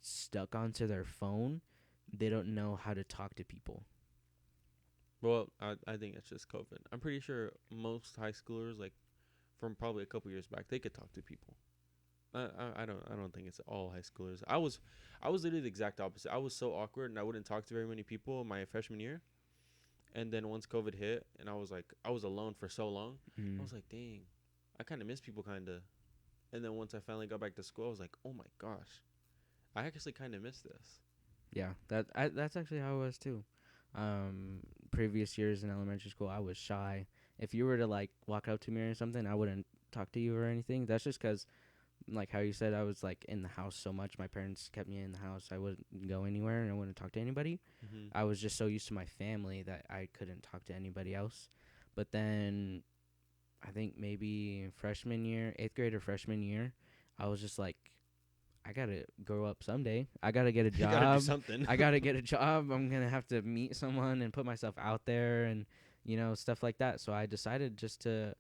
stuck onto their phone. They don't know how to talk to people. Well, I think it's just COVID. I'm pretty sure most high schoolers, like from probably a couple years back, they could talk to people. I don't think it's all high schoolers. I was literally the exact opposite. I was so awkward and I wouldn't talk to very many people my freshman year. And then once COVID hit and I was alone for so long, I Mm. was like, dang, I kind of miss people kind of. And then once I finally got back to school, I was like, oh my gosh, I actually kind of miss this. Yeah, that's actually how I was too. Previous years in elementary school, I was shy. If you were to like walk up to me or something, I wouldn't talk to you or anything. That's just 'cause like how you said, I was like in the house so much. My parents kept me in the house. I wouldn't go anywhere and I wouldn't talk to anybody. Mhm. I was just so used to my family that I couldn't talk to anybody else. But then I think maybe freshman year, 8th grade or freshman year, I was just like, I gotta grow up someday. I gotta get a You gotta do job. something. I gotta get a job. I'm gonna have to meet someone and put myself out there and, stuff like that. So I decided just to,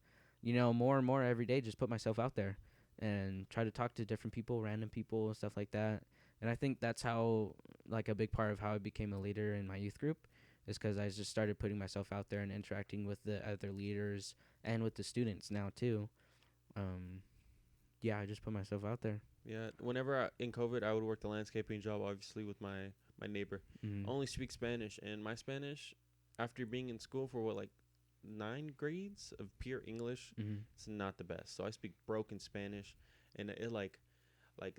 more and more every day, just put myself out there and try to talk to different people, random people, and stuff like that. And I think that's how, like, a big part of how I became a leader in my youth group is because I just started putting myself out there and interacting with the other leaders and with the students now, too. Um, yeah, I just put myself out there. Yeah, in COVID, I would work the landscaping job, obviously, with my neighbor. Mm-hmm. I only speak Spanish, and my Spanish, after being in school for what, like 9 grades of pure English, Mm-hmm. it's not the best. So I speak broken Spanish, and it like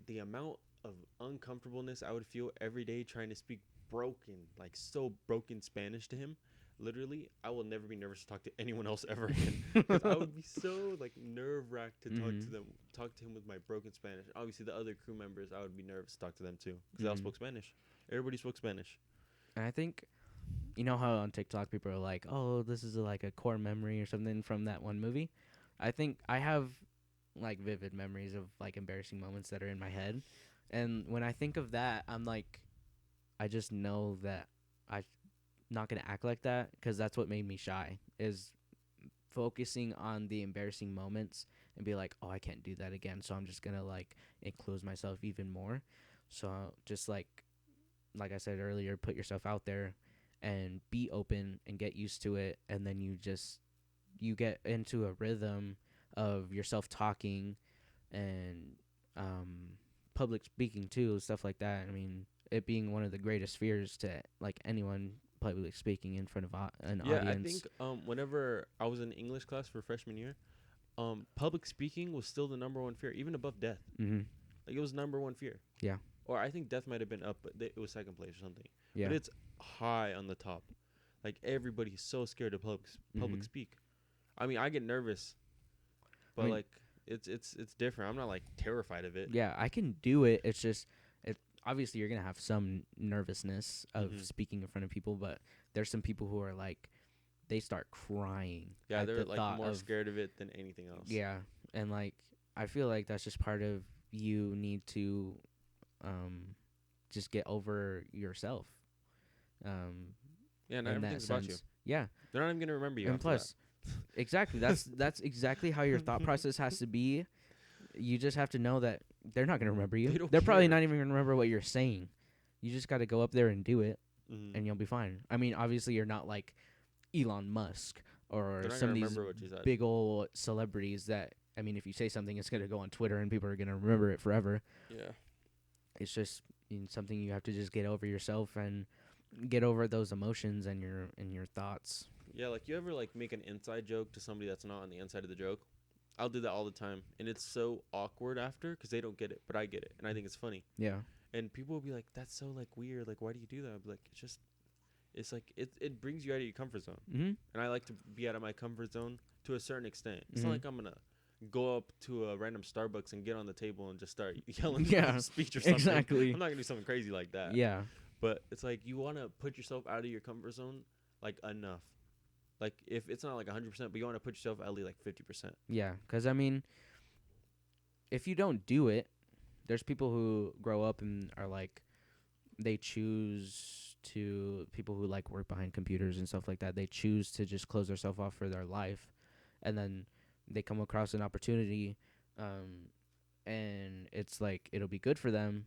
the amount of uncomfortableness I would feel every day trying to speak broken, like so broken Spanish to him. Literally, I will never be nervous to talk to anyone else ever again because I would be so like nerve wracked to Mm-hmm. talk to him with my broken Spanish. Obviously, the other crew members, I would be nervous to talk to them too because they all Mm-hmm. spoke Spanish. Everybody spoke Spanish. And I think how on TikTok people are like, "Oh, this is like a core memory or something from that one movie." I think I have like vivid memories of like embarrassing moments that are in my head, and when I think of that, I'm like, I just know that I'm not gonna act like that because that's what made me shy. Is focusing on the embarrassing moments and be like, "Oh, I can't do that again." So I'm just gonna like enclose myself even more. So just like I said earlier, put yourself out there and be open and get used to it, and then you get into a rhythm of yourself talking and public speaking too, stuff like that. I mean, it being one of the greatest fears to like anyone, public speaking in front of an Yeah, I audience. think whenever I was in English class for freshman year, public speaking was still the number one fear, even above death. Mhm. Like it was number one fear. Yeah. Or I think death might have been up, but it was second place or something. Yeah. But it's high on the top. Like everybody's so scared to public Mhm. speak. I mean, I get nervous, I but mean, like it's different. I'm not like terrified of it. yeah, I can do it. It's just it obviously you're going to have some nervousness of Hmm. speaking in front of people, but there's some people who are like they start crying Yeah, at they're the like thought more of scared of it than anything else. yeah, and like I feel like that's just part of you need to um just get over yourself um Yeah, not in that everything's about you. sense. Yeah. They're not even gonna remember you And after that. plus, exactly, that's exactly how your thought process has to be. You just have to know that they're not going to remember you. They don't They're probably care. not even going to remember what you're saying. You just got to go up there and do it Hmm. and you'll be fine. I mean, obviously you're not like Elon Musk or They're not some gonna of these remember what you said. big old celebrities that I mean, if you say something, it's going to go on Twitter and people are going to remember it forever. Yeah. It's just something you have to just get over yourself and get over those emotions and your thoughts. Yeah, like you ever like make an inside joke to somebody that's not on the inside of the joke? I'll do that all the time, and it's so awkward after because they don't get it, but I get it, and I think it's funny. Yeah. And people will be like, "That's so like weird. Like, why do you do that?" I'll be like, it's like it brings you out of your comfort zone, Mhm. and I like to be out of my comfort zone to a certain extent. It's not Mhm. like I'm gonna go up to a random Starbucks and get on the table and just start yelling Yeah. a speech or something. Exactly. I'm not gonna do something crazy like that. Yeah. But it's like you want to put yourself out of your comfort zone like enough. Like if it's not like 100%, but you want to put yourself at least like 50%. Yeah, cuz I mean, if you don't do it, there's people who grow up and are like they choose to people who like work behind computers and stuff like that. They choose to just close themselves off for their life, and then they come across an opportunity, um, and it's like it'll be good for them,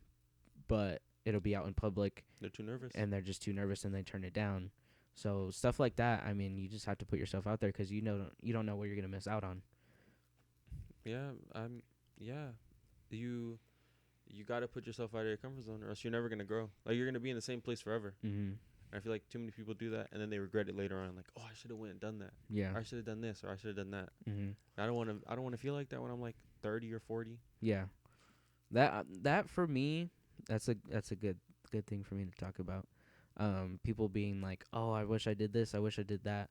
but it'll be out in public, They're too nervous. and they're just too nervous and they turn it down. So stuff like that. I mean, you just have to put yourself out there because you don't know what you're gonna miss out on. Yeah, yeah. You you got to put yourself out of your comfort zone, or else you're never gonna grow. Like you're gonna be in the same place forever. Mm-hmm. And I feel like too many people do that, and then they regret it later on. Like, oh, I should have went and done that. Yeah. Or I should have done this, or I should have done that. Mm-hmm. I don't want to. I don't want to feel like that when I'm like 30 or 40. Yeah. That for me, that's a good thing for me to talk about. People being like, oh, I wish I did this. I wish I did that.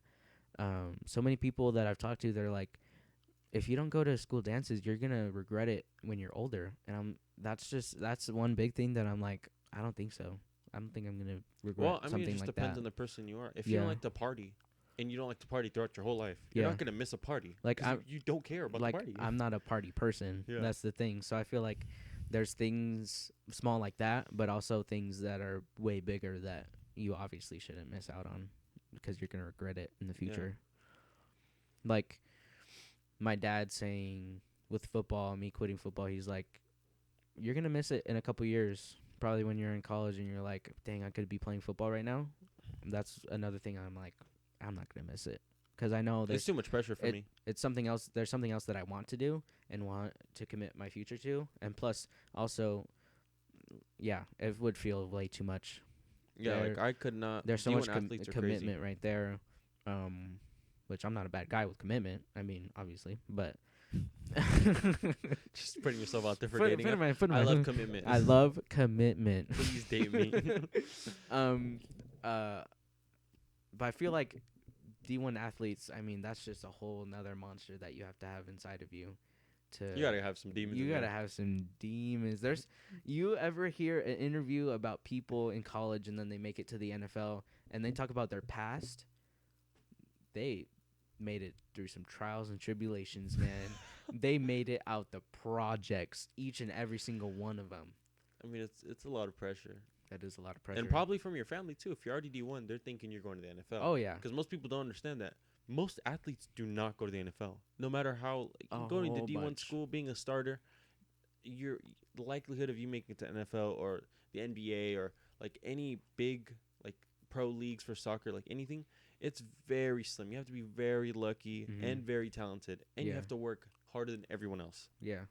So many people that I've talked to, they're like, if you don't go to school dances, you're gonna regret it when you're older. And that's one big thing that I'm like, I don't think so. I don't think I'm gonna regret Well, I mean, it something just like depends that. on the person you are. If you Yeah. don't like to party, and you don't like to party throughout your whole life, you're Yeah. not gonna miss a party. Like, 'Cause you don't care about Like, the party. I'm not a party person. Yeah. That's the thing. So I feel like there's things small like that, but also things that are way bigger that you obviously shouldn't miss out on because you're gonna regret it in the Yeah. future. Like my dad saying with football, me quitting football, he's like, you're gonna miss it in a couple years, probably when you're in college and you're like, dang, I could be playing football right now. That's another thing I'm like, I'm not gonna miss it because I know It's there's too much pressure for me. it's something else. There's something else that I want to do and want to commit my future to, and plus also, yeah, it would feel way too much. Yeah, like there- I could not. There's so D1 much athletes are commitment crazy. right there, which I'm not a bad guy with commitment. I mean, obviously, but Just putting yourself out there for Put- dating. put my- put I my- love commitment. I love commitment. Please date me. um, but I feel like D1 athletes. I mean, that's just a whole nother monster that you have to have inside of you. You gotta have some demons. You in gotta there. have some demons. You ever hear an interview about people in college and then they make it to the NFL and they talk about their past? They made it through some trials and tribulations, man. They made it out the projects, each and every single one of them. I mean, it's a lot of pressure, That is a lot of pressure. and probably from your family too. If you're already D1, they're thinking you're going to the NFL. Oh yeah. Because most people don't understand that. Most athletes do not go to the NFL. No matter how going to whole D1 bunch. school, being a starter, the likelihood of you making it to NFL or the NBA or like any big like pro leagues for soccer, like anything, it's very slim. You have to be very lucky Mhm. and very talented, and you Yeah. have to work harder than everyone else. Yeah.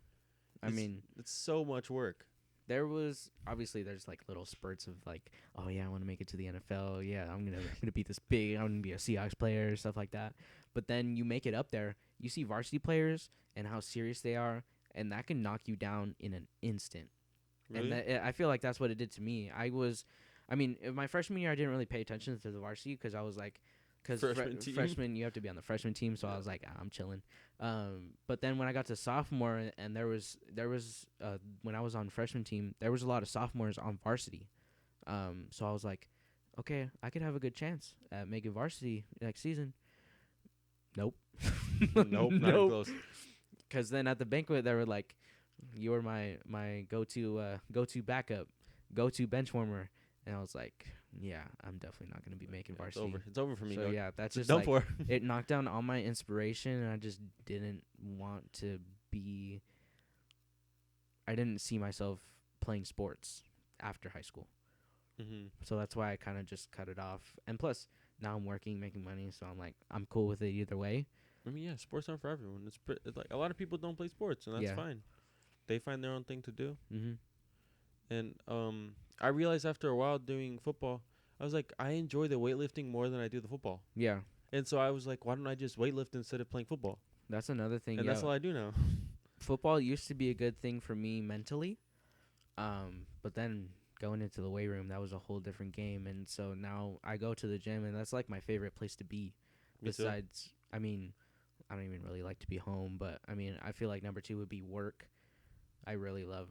I It's- mean, It's so much work. there's like little spurts of like, oh yeah, I want to make it to the NFL. Yeah, I'm gonna be this big. I'm gonna be a Seahawks player, stuff like that. But then you make it up there. You see varsity players and how serious they are, and that can knock you down in an instant. Really? And I feel like that's what it did to me. I mean, in my freshman year, I didn't really pay attention to the varsity because I was like, Freshman team. freshman, you have to be on the freshman team. So I was like, I'm chilling. But then when I got to sophomore, and there was when I was on freshman team, there was a lot of sophomores on varsity. So I was like, okay, I could have a good chance at making varsity next season. Nope. Nope, not even close. Because then at the banquet, they were like, "You were my go-to backup, go-to bench warmer," and I was like, "Yeah, I'm definitely not gonna be making It's varsity." over. It's over for me. So dog. yeah, that's It's just done like for. it knocked down all my inspiration, and I just didn't want to be. I didn't see myself playing sports after high school, Mm-hmm. so that's why I kind of just cut it off. And plus, now I'm working, making money, so I'm like, I'm cool with it either way. I mean, yeah, sports aren't for everyone. It's like a lot of people don't play sports, and that's Yeah. fine. They find their own thing to do. Mm-hmm. And I realized after a while doing football, I was like, I enjoy the weightlifting more than I do the football. Yeah, And so I was like, why don't I just weightlift instead of playing football? that's another thing. And that's all I do now. Football used to be a good thing for me mentally, but then going into the weight room, that was a whole different game. And so now I go to the gym, and that's like my favorite place to be. Me too. Besides, I mean, I don't even really like to be home, but I mean, I feel like number 2 would be work. I really love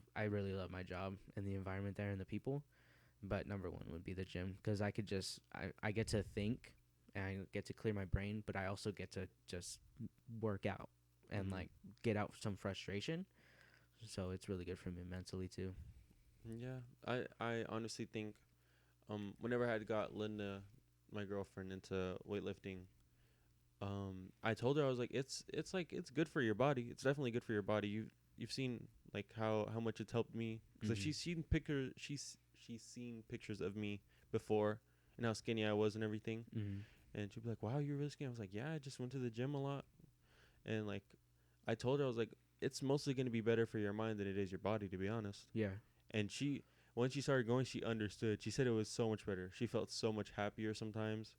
my job and the environment there and the people, but number 1 would be the gym because I get to think and I get to clear my brain, but I also get to just work out and Mhm. like get out some frustration. So it's really good for me mentally too. Yeah, I honestly think, whenever I had got Linda, my girlfriend, into weightlifting, I told her, I was like, it's good for your body. It's definitely good for your body. You've seen like how much it's helped me because Mhm. she's seen pictures of me before, and how skinny I was and everything. Mm-hmm. And she'd be like, "Wow, you're really skinny." I was like, "Yeah, I just went to the gym a lot." And like, I told her, I was like, "It's mostly gonna be better for your mind than it is your body, to be honest." Yeah. And when she started going, she understood. She said it was so much better. She felt so much happier sometimes.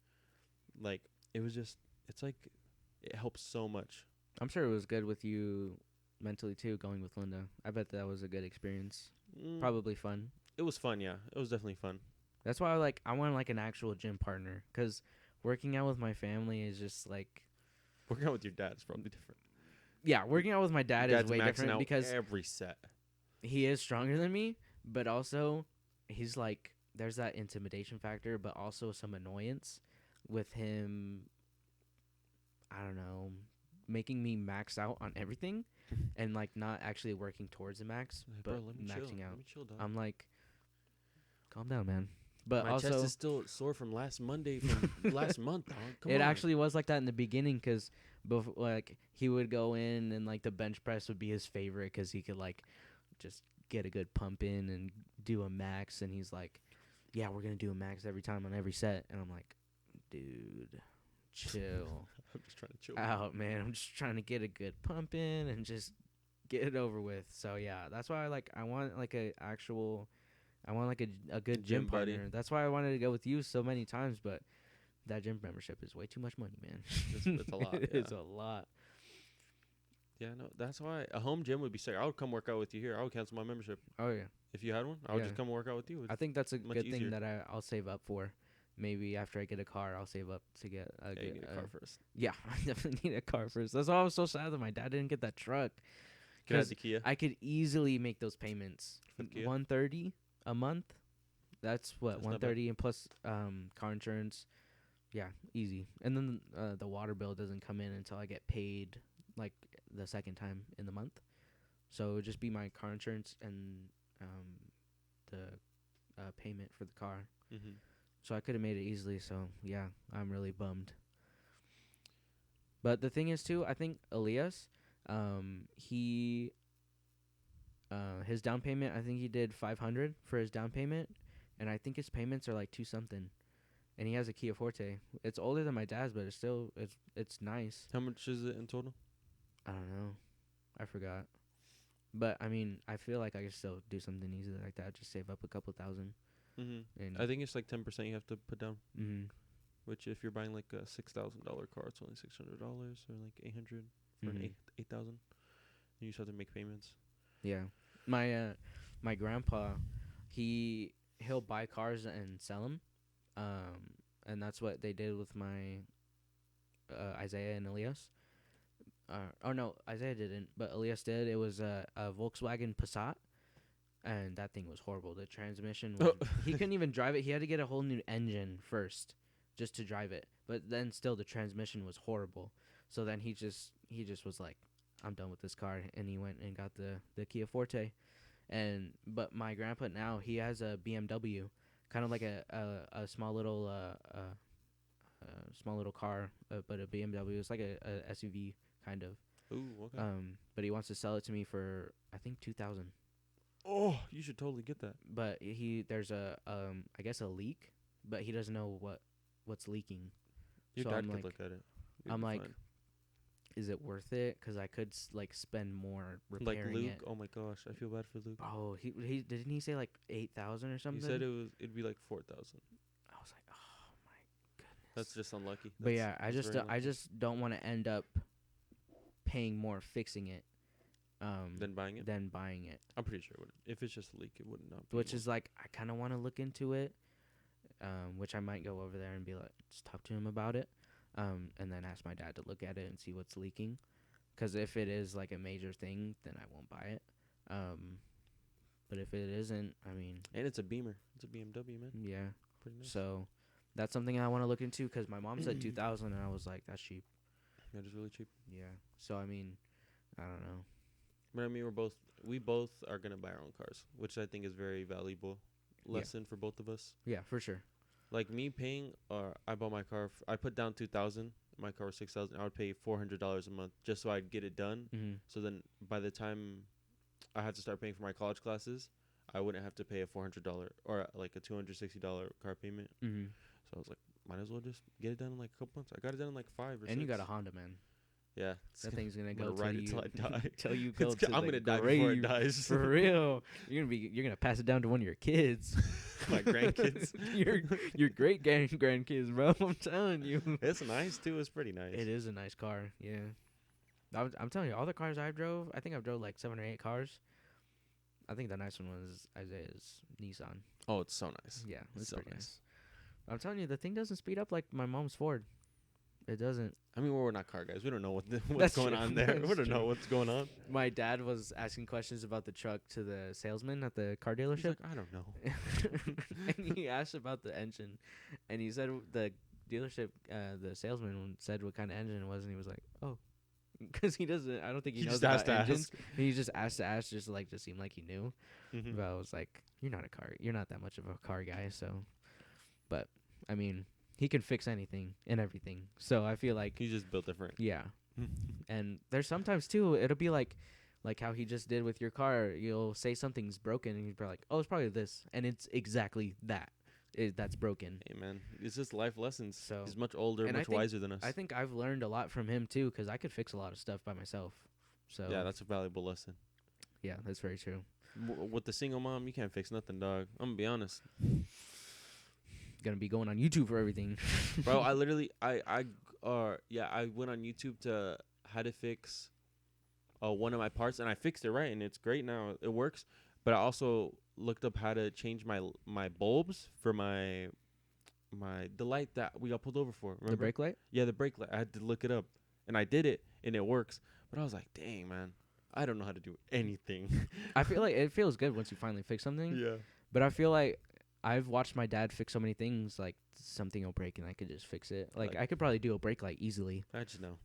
Like, it was just, it's like, it helps so much. I'm sure it was good with you mentally too, going with Linda. I bet that was a good experience. Mm, Probably fun. it was fun, yeah. It was definitely fun. That's why I want like an actual gym partner, cuz working out with my family is just like, Working out with your dad is probably different. yeah, working out with my dad Your is dad's way maxing different out because every set. he is stronger than me, but also he's like there's that intimidation factor, but also some annoyance with him. I don't know, making me max out on everything, and like not actually working towards a max, Like, but bro, let me chill. maxing out. Let me chill, dog. I'm like, calm down, man. But My chest also, is still sore from last Monday from last month, dog. Come it on. actually was like that in the beginning, cause like he would go in and like the bench press would be his favorite, cause he could like just get a good pump in and do a max, and he's like, yeah, we're gonna do a max every time on every set, and I'm like, dude, chill I'm just trying to chill. out, man. I'm just trying to get a good pump in and just get it over with. So yeah, that's why I want like I want like a good Gym gym buddy. partner. That's why I wanted to go with you so many times, but that gym membership is way too much money, man. It's a lot. It's Yeah. a lot. Yeah, no, that's why a home gym would be sick. I would come work out with you here. I would cancel my membership. Oh yeah. If you had one, I would Yeah. just come work out with you. I think that's a much good easier. thing that I'll save up for. Maybe after I get a car, I'll save up to get a Yeah, you get a car first. Yeah, I definitely need a car first. That's why I was so sad that my dad didn't get that truck. Can I have 'Cause the Kia? I could easily make those payments. For the Kia? 130 a month. That's what That's not 130 and plus car insurance. Yeah, easy. And then the water bill doesn't come in until I get paid like the second time in the month. So it would just be my car insurance and the payment for the car. Mm-hmm. So I could have made it easily. So yeah, I'm really bummed. But the thing is too, I think Elias, he his down payment, I think he did 500 for his down payment, and I think his payments are like 2 something. And he has a Kia Forte. It's older than my dad's, but it's nice. How much is it in total? I don't know. I forgot. But I mean, I feel like I could still do something easy like that. Just save up a couple thousand. Mm-hmm. And I think it's like 10% you have to put down. mm-hmm. Which, if you're buying like a $6,000 car, it's only $600 or like 800 for Mhm. an 8,000. You just have to make payments. Yeah. My grandpa, he'll buy cars and sell them. And that's what they did with my Isaiah and Elias. Oh no, Isaiah didn't, but Elias did. It was a Volkswagen Passat, and that thing was horrible. The transmission was, he couldn't even drive it. He had to get a whole new engine first just to drive it. But then still the transmission was horrible. So then he just was like, I'm done with this car, and he went and got the Kia Forte. But my grandpa now, he has a BMW, kind of like a small little car, but a BMW. It's like a SUV kind of. Ooh, okay. But he wants to sell it to me for I think 2,000. Oh, you should totally get that. But there's a I guess a leak, but he doesn't know what's leaking. Your So dad I'm could like- look at it. You'd I'm be like, fine. is it worth it? Because I could spend more Like repairing Luke. it. Oh my gosh, I feel bad for Luke. Oh, he didn't he say like 8,000 or something? He said it'd be like 4,000. I was like, oh my goodness. That's just unlucky. But yeah, That's very I unlucky. just don't want to end up paying more fixing it. Then buying it. Than buying it. I'm pretty sure it wouldn't. If it's just a leak, it would not. Be Which more. is like, I kind of want to look into it. Which I might go over there and be like, just talk to him about it. And then ask my dad to look at it and see what's leaking. Because if it is like a major thing, then I won't buy it. But if it isn't, I mean, And it's a Beamer. It's a BMW, man. yeah. Pretty nice. So that's something I want to look into because my mom said 2,000 and I was like, that's cheap. Yeah, it's really cheap. Yeah. So I mean, I don't know. But I mean, we both are gonna buy our own cars, which I think is very valuable lesson for both of us. Yeah, for sure. Like me paying, I bought my car. I put down 2,000. My car was 6,000. I would pay $400 a month just so I'd get it done. Mm-hmm. So then, by the time I had to start paying for my college classes, I wouldn't have to pay a $400 or like a $260 car payment. Mm-hmm. So I was like, might as well just get it done in like a couple months. I got it done in like 5 or 6. And you got a Honda, man. Yeah. That thing's gonna I'm go gonna till ride you it till I die. till you go to I'm the gonna die before it grave. dies. For real. You're gonna pass it down to one of your kids. My grandkids. your great grandkids, bro. I'm telling you. It's nice too. It's pretty nice. It is a nice car. Yeah. I'm telling you, all the cars I've drove, I think I've drove like 7 or 8 cars. I think the nice one was Isaiah's Nissan. Oh, it's so nice. Yeah, it's so pretty nice. nice. I'm telling you, the thing doesn't speed up like my mom's Ford. It doesn't. I mean, we're not car guys. We don't know what's That's going true. on there. That's We don't know true. what's going on. My dad was asking questions about the truck to the salesman at the car He's dealership. like, I don't know. And he asked about the engine, and he said the dealership, the salesman said what kind of engine it was, and he was like, "Oh," because he doesn't. I don't think he He knows just about asked to engines. ask. He just asked to ask, just to seem like he knew. Mhm. But I was like, "You're not that much of a car guy." So, but I mean, he can fix anything and everything. So I feel like, He's just built different. yeah. And there's sometimes too, it'll be like how he just did with your car. You'll say something's broken, and he's probably like, "Oh, it's probably this," and it's exactly that. That's broken. Hey man, it's just life lessons. So- He's much older, and I much think- wiser than us. I think I've learned a lot from him too, because I could fix a lot of stuff by myself. So yeah, that's a valuable lesson. yeah, that's very true. With the single mom, you can't fix nothing, dog. I'm gonna be honest, Gonna be going on YouTube for everything. bro. I literally, I went on YouTube to how to fix one of my parts, and I fixed it right, and it's great now. It works. But I also looked up how to change my bulbs for the light that we got pulled over for. Remember? The brake light. Yeah, the brake light. I had to look it up, and I did it, and it works. But I was like, dang, man, I don't know how to do anything. I feel like it feels good once you finally fix something. Yeah. But I feel like I've watched my dad fix so many things. Like something will break and I could just fix it. Like Like- I could probably do a brake light easily. I just know.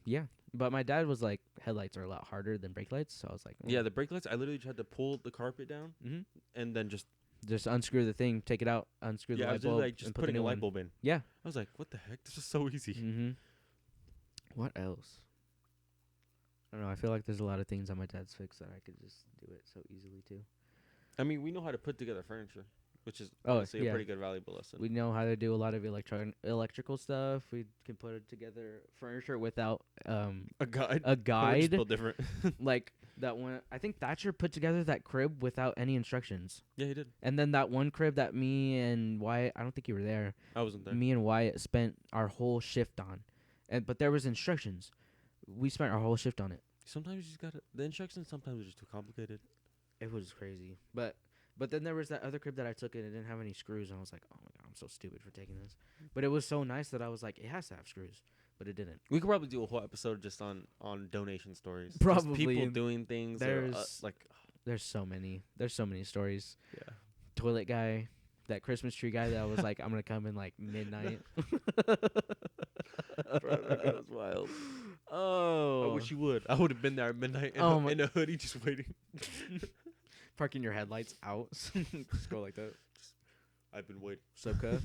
Yeah. But my dad was like, headlights are a lot harder than brake lights. So I was like, Yeah, the brake lights. I literally tried to pull the carpet down Mhm. and then just Just unscrew the thing, take it out, unscrew the I light was bulb, like just and put putting the a new light one. bulb in. Yeah. I was like, what the heck? This is so easy. Mm-hmm. What else? I don't know. I feel like there's a lot of things on my dad's fix that I could just do it so easily too. I mean, we know how to put together furniture, which is Oh, honestly yeah. a pretty good valuable lesson. We know how to do a lot of electrical stuff. We can put it together furniture without a guide. a We're just guide. built different. Like that one. I think Thatcher put together that crib without any instructions. Yeah, he did. And then that one crib that me and Wyatt, I don't think you were there. I wasn't there. Me and Wyatt spent our whole shift on, but there was instructions. We spent our whole shift on it. Sometimes you just gotta. The instructions sometimes are just too complicated. It was crazy. But then there was that other crib that I took and it didn't have any screws, and I was like, oh my god, I'm so stupid for taking this. But it was so nice that I was like, it has to have screws, but it didn't. We could probably do a whole episode just on donation stories. Just Probably. people doing things. There's- like There's so many stories. yeah. Toilet guy, that Christmas tree guy that was like, I'm gonna come in like midnight. Bro, that guy was wild. Oh, I wish you would. I would have been there at midnight in, Oh a, my- in a hoodie just waiting. parking your headlights out. Just go like that. I've been waiting. Sucka.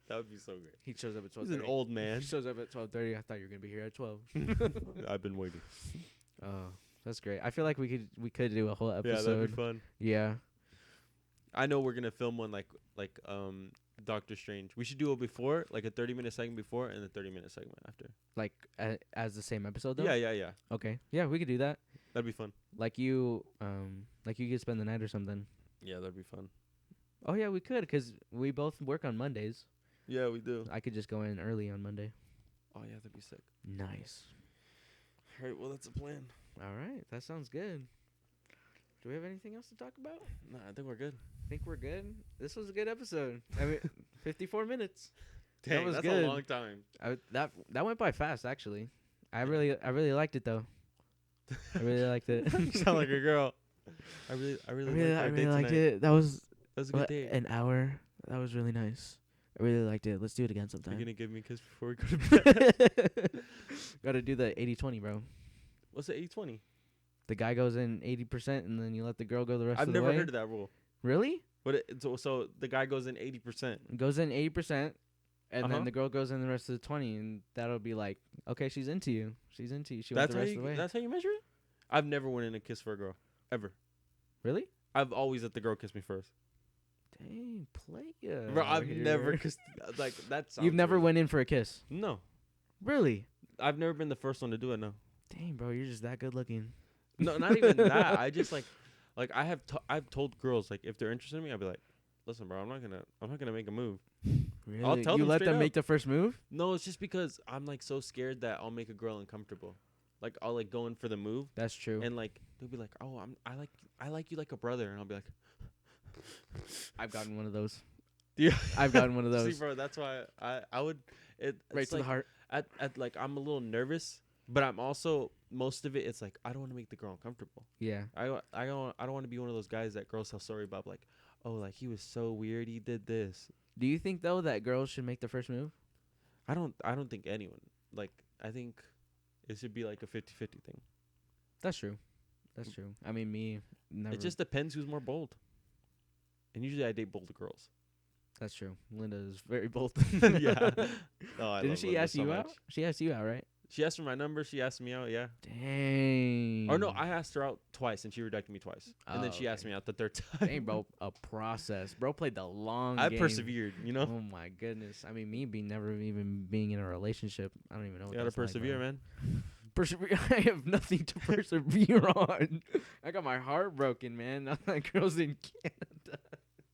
That would be so great. He shows up at 12:30. He's an old man. He shows up at 12:30. I thought you were gonna be here at 12. I've been waiting. Oh, that's great. I feel like we could do a whole Yeah, that'd episode. be fun. Yeah. I know we're gonna film one like Doctor Strange. We should do it before, like a 30-minute segment before and a 30-minute segment after. Like as the same episode though. Yeah. Okay. Yeah, we could do that. That'd be fun. Like you could spend the night or something. Yeah, that'd be fun. Oh yeah, we could, 'cause we both work on Mondays. Yeah, we do. I could just go in early on Monday. Oh yeah, that'd be sick. Nice. All right, well that's a plan. All right, that sounds good. Do we have anything else to talk about? Nah, I think we're good. I think we're good. This was a good episode. I mean, 54 minutes. Dang, was that's good. a long time. That went by fast actually. I really liked it though. I really liked it. You sound like a girl. I really liked it. That was That was a good day. an hour. That was really nice. I really liked it. Let's do it again You're sometime. gonna give me a kiss before we go to bed. Gotta do the 80-20, bro. What's the 80-20? The guy goes in 80% and then you let the girl go the rest I've of the way. never heard of that rule. Really? But so the guy goes in 80%. Goes in 80% and Uh-huh. then the girl goes in the rest of the 20, and that'll be like, okay, she's into you. She's into you. She went That's the how rest of the way. that's how you measure it? I've never went in a kiss for a girl. Ever. Really? I've always let the girl kiss me first. Dang, playa. Bro, I've here. never kissed like that. You've never weird. went in for a kiss. No, Really? I've never been the first one to do it. No, Dang, bro, you're just that good looking. no, not even that. I just like I've told girls like if they're interested in me, I'll be like, listen, bro, I'm not gonna make a move. Really? I'll tell you them let straight them up. make the first move? No, it's just because I'm like so scared that I'll make a girl uncomfortable. Like I'll like go in for the move, That's true. and like they'll be like, oh, I like you like a brother, and I'll be like, I've gotten one of those. yeah, I've gotten one of those. See, bro, that's why I would Right it's to like the heart. at like I'm a little nervous, but I'm also most of it. It's like I don't want to make the girl uncomfortable. Yeah. I don't want to be one of those guys that girls tell story about like, oh, like he was so weird, he did this. Do you think though that girls should make the first move? I don't think anyone like I think it should be like a 50-50 thing. That's true. That's true. I mean, me never. It just depends who's more bold. And usually I date bolder girls. That's true. Linda is very bold. Yeah. Oh, I Didn't love she Linda ask so you much. out? She asked you out, right? She asked for my number. She asked me out. Yeah. Dang. Or no, I asked her out twice and she rejected me twice. And then Oh, she asked okay. me out the third time. Dang, bro, a process. Bro played the long I game. persevered, you know? Oh my goodness. I mean, me never even being in a relationship. I don't even know. What You gotta that's like, persevere, bro. man. Persevere. I have nothing to persevere on. I got my heart broken, man. I'm like girls in Canada.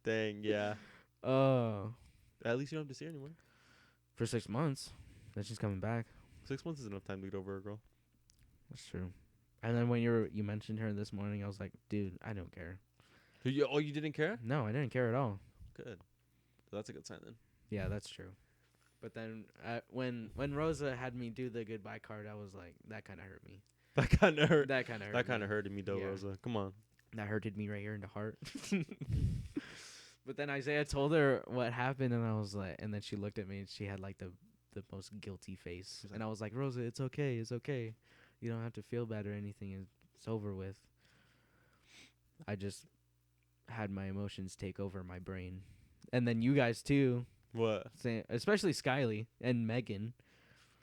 Dang, yeah. Oh. At least you don't have to see her anymore. For 6 months. Then she's coming back. 6 months is enough time to get over a girl. That's true. And then when you mentioned her this morning, I was like, dude, I don't care. You didn't care? No, I didn't care at all. Good. That's a good sign then. Yeah, that's true. But then when Rosa had me do the goodbye card, I was like, that kind of hurt me. That kind of hurt. That kind of hurt. That kind of me. hurted me though, Yeah. Rosa. Come on. That hurted me right here in the heart. But then Isaiah told her what happened, and I was like, and then she looked at me, and she had like the most guilty face, and I was like, Rosa, it's okay, you don't have to feel bad or anything. It's over with. I just had my emotions take over my brain, and then you guys too, What? especially Skyly and Megan.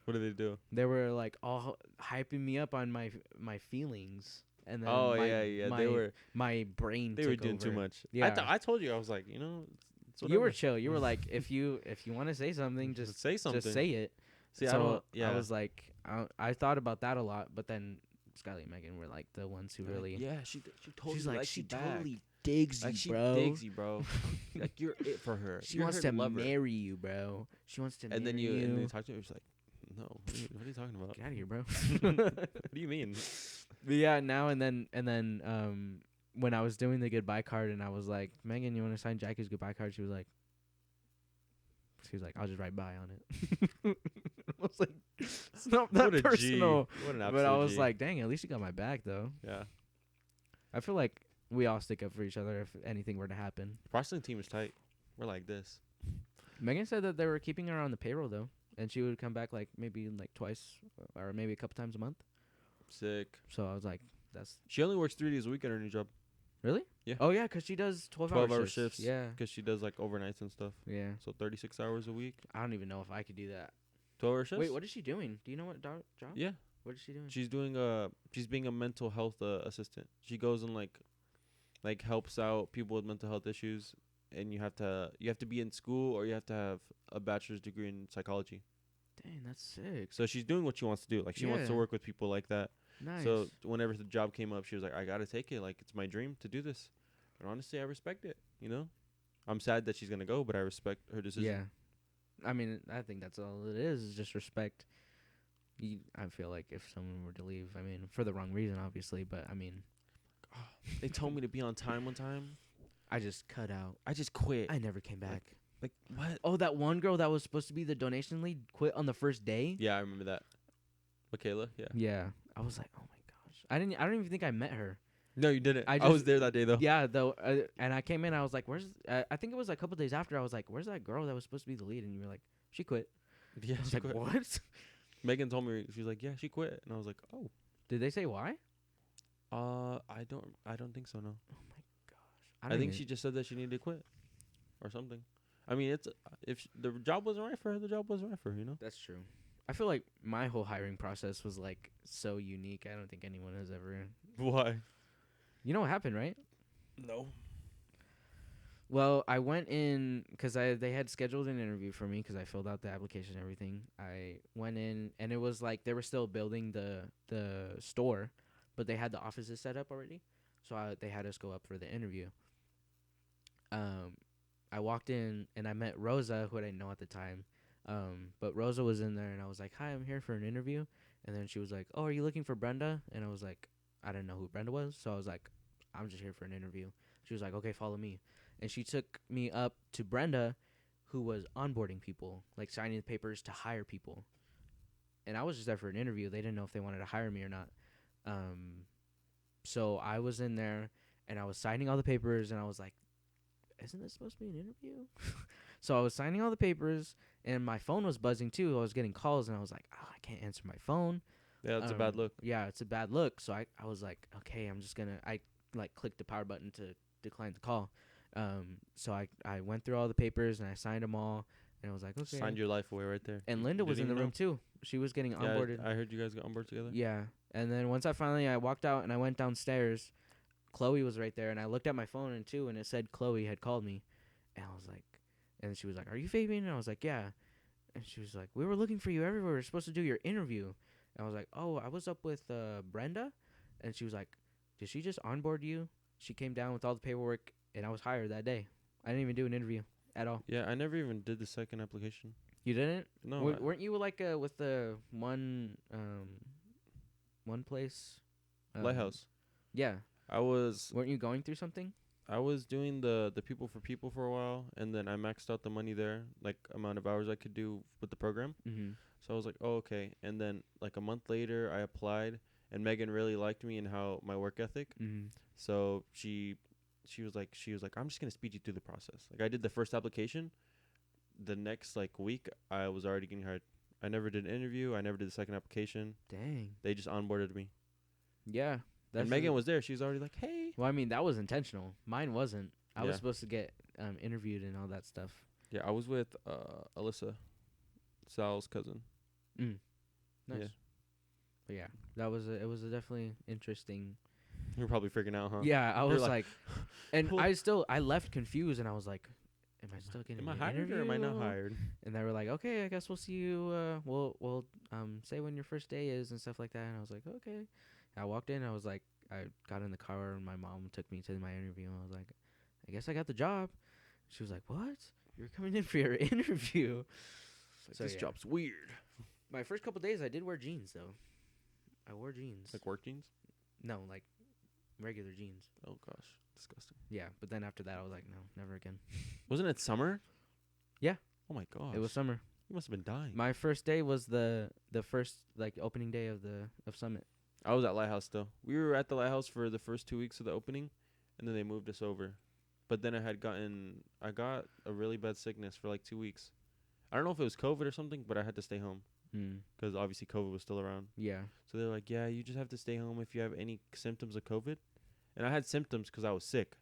What did they do? They were like all hyping me up on my feelings, and then Oh, my, yeah. my, They were brain. they were took doing too over. much. Yeah. I told you, I was like, it's You were whatever. chill. You were like, if you want to say something, just say something. just say it. See, So yeah. I was like, I thought about that a lot, but then Skyly and Megan were like the ones who They're like, really. yeah, she totally She's like, likes she you back. totally digs Like you, she bro. digs you, bro. Like you're it for her. She You're wants her to lover. marry you, bro. She wants to. And then marry you you. and then you talk to her. She's like, no. What are you talking about? Get out of here, bro. What do you mean? But yeah, now and then when I was doing the goodbye card and I was like, Megan, you want to sign Jackie's goodbye card? She was like, I'll just write bye on it. I was like, it's not that What a G. personal. What an But absolute I was G. like, dang, at least you got my back though. yeah. I feel like we all stick up for each other if anything were to happen. Wrestling team is tight. We're like this. Megan said that they were keeping her on the payroll though, and she would come back like maybe like twice or maybe a couple times a month. Sick. So I was like, that's She only works 3 days a week at her new job. really? Yeah. Oh yeah, 'cause she does 12-hour shifts. Yeah. Because she does like overnights and stuff. Yeah. So 36 hours a week. I don't even know if I could do that. 12-hour shifts. Wait, what is she doing? Do you know what job? Yeah. What is she doing? She's doing she's being a mental health assistant. She goes and like helps out people with mental health issues, and you have to be in school or you have to have a bachelor's degree in psychology. Dang, that's sick. So she's doing what she wants to do. Like she wants to Yeah. work with people like that. Nice. So whenever the job came up, she was like, I gotta take it. Like it's my dream to do this. And honestly, I respect it. I'm sad that she's gonna go, but I respect her decision. yeah. I mean, I think that's all it is just respect. I feel like if someone were to leave, I mean, for the wrong reason, obviously, but I mean, They told me to be on time one time. I just cut out. I just quit. I never came back. Like what? Oh, that one girl that was supposed to be the donation lead quit on the first day. Yeah, I remember that. Michaela. Yeah. Yeah, I was like, oh my gosh. I don't even think I met her. No, you didn't. I I was just- there that day though. Yeah, though, and I came in. I was like, "Where's?" I think it was like a couple days after. I was like, "Where's that girl that was supposed to be the lead?" And you were like, "She quit." Yeah, I was she like, quit. "What?" Megan told me, she was like, yeah, she quit, and I was like, oh. Did they say why? I don't think so. No. Oh my gosh! I don't think even- she just said that she needed to quit, or something. I mean, it's if the job wasn't right for her, the job wasn't right for her. That's true. I feel like my whole hiring process was like so unique. I don't think anyone has ever. Why? You know what happened, right? No. Well, I went in because they had scheduled an interview for me because I filled out the application and everything. I went in and it was like they were still building the store, but they had the offices set up already, so they had us go up for the interview. Um, I walked in and I met Rosa, who I didn't know at the time. But Rosa was in there and I was like, "Hi, I'm here for an interview." And then she was like, "Oh, are you looking for Brenda?" And I was like, I didn't know who Brenda was, so I was like, "I'm just here for an interview." She was like, "Okay, follow me." And she took me up to Brenda, who was onboarding people, like signing the papers to hire people. And I was just there for an interview. They didn't know if they wanted to hire me or not. Um, so I was in there and I was signing all the papers and I was like, isn't this supposed to be an interview? So I was signing all the papers and my phone was buzzing too. I was getting calls and I was like, oh, I can't answer my phone. Yeah, it's a bad look. Yeah, it's a bad look. So I was like, okay, I like clicked the power button to decline the call. So I went through all the papers and I signed them all and I was like, okay. Signed your life away right there. And You Linda was in didn't the even room know? too. She was getting Yeah, onboarded. I heard you guys got on board together. Yeah. And then once I walked out and I went downstairs, Chloe was right there and I looked at my phone and too and it said Chloe had called me. And I was like, and she was like, "Are you Fabian?" And I was like, "Yeah." And she was like, "We were looking for you everywhere. We were supposed to do your interview." And I was like, "Oh, I was up with Brenda." And she was like, "Did she just onboard you?" She came down with all the paperwork and I was hired that day. I didn't even do an interview at all. Yeah, I never even did the second application. You didn't? No, Weren't you like with the one place? Lighthouse. Yeah. I was Weren't you going through something? doing the people for people for a while, and then I maxed out the money there, like amount of hours I could do with the program. Mm-hmm. So I was like, oh, okay. And then like a month later, I applied, and Megan really liked me and how my work ethic. Mm-hmm. So she was like, I'm just gonna speed you through the process. Like I did the first application, the next like week I was already getting hired. I never did an interview. I never did the second application. Dang. They just onboarded me. Yeah. And Megan was there. She was already like, hey. Well, I mean, that was intentional. Mine wasn't. I was Yeah. supposed to get interviewed and all that stuff. Yeah, I was with Alyssa, Sal's cousin. Mm. Nice. Yeah. But yeah, it was a definitely interesting. You're probably freaking out, huh? Yeah, I was like, and I left confused and I was like, am I still getting am I an hired interview? or am I not hired? And they were like, okay, I guess we'll see you. We'll say when your first day is and stuff like that. And I was like, okay. I walked in. I was like, I got in the car and my mom took me to my interview. And I was like, I guess I got the job. She was like, what? You're coming in for your interview? Like, So, this yeah. job's weird. My first couple days, I did wear jeans though. I wore jeans. Like work jeans? No, like regular jeans. Oh gosh, disgusting. Yeah, but then after that, I was like, no, never again. Wasn't it summer? Yeah. Oh my gosh. It was summer. You must have been dying. My first day was the first like opening day of Summit. I was at Lighthouse still. We were at the Lighthouse for the first 2 weeks of the opening, and then they moved us over. But then I got a really bad sickness for like 2 weeks. I don't know if it was COVID or something, but I had to stay home because obviously COVID was still around. Yeah. So they're like, yeah, you just have to stay home if you have any symptoms of COVID. And I had symptoms because I was sick,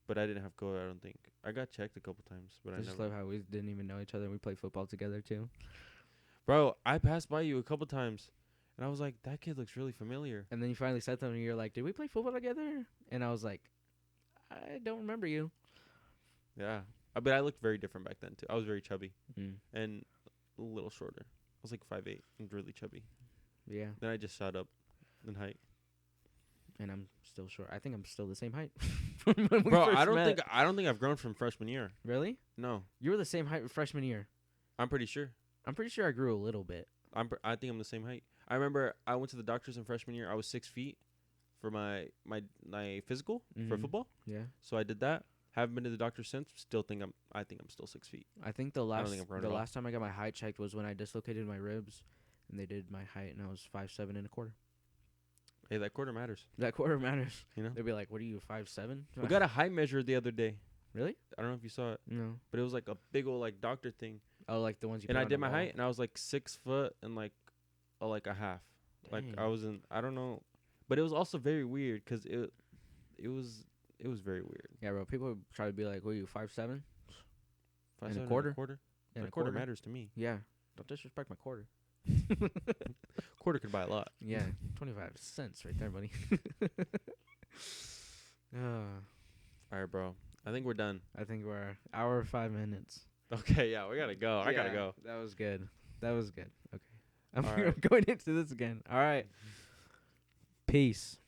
but I didn't have COVID, I don't think. I got checked a couple times, but I just never. love how we didn't even know each other. We played football together too. Bro, I passed by you a couple times, and I was like, that kid looks really familiar. And then you finally said something. And you're like, "Did we play football together?" And I was like, "I don't remember you." Yeah. But I looked very different back then, too. I was very chubby and a little shorter. I was like 5'8" and really chubby. Yeah. Then I just shot up in height. And I'm still short. I think I'm still the same height. From when we Bro, first I don't met. think I've grown from freshman year. Really? No. You were the same height freshman year. I'm pretty sure. I'm pretty sure I grew a little bit. I think I'm the same height. I remember I went to the doctors in freshman year. I was 6 feet for my physical for football. Yeah. So I did that. Haven't been to the doctor since. I think I'm still 6 feet. I think don't think I've grown at all. last time I got my height checked was when I dislocated my ribs, and they did my height, and I was 5'7.25". Hey, that quarter matters. That quarter matters. You know. They'd be like, "What are you, 5'7"? We got a height measure the other day. Really? I don't know if you saw it, No. but it was like a big old like doctor thing. Oh, like the ones you. And put I on did the my wall? height, and I was like 6 foot and like a half. Like Dang. I wasn't. I don't know, but it was also very weird because it was very weird. Yeah, bro. People would try to be like, "What are you, 5'7"? 5'7" And a quarter? Quarter. And A quarter matters to me. Yeah. Don't disrespect my quarter. Quarter could buy a lot. Yeah, 25 cents right there, buddy. All right, bro. I think we're done. I think we're hour 5 minutes. Okay, yeah, we gotta go. I gotta go. That was good. Okay. All right. Going into this again. All right. Peace.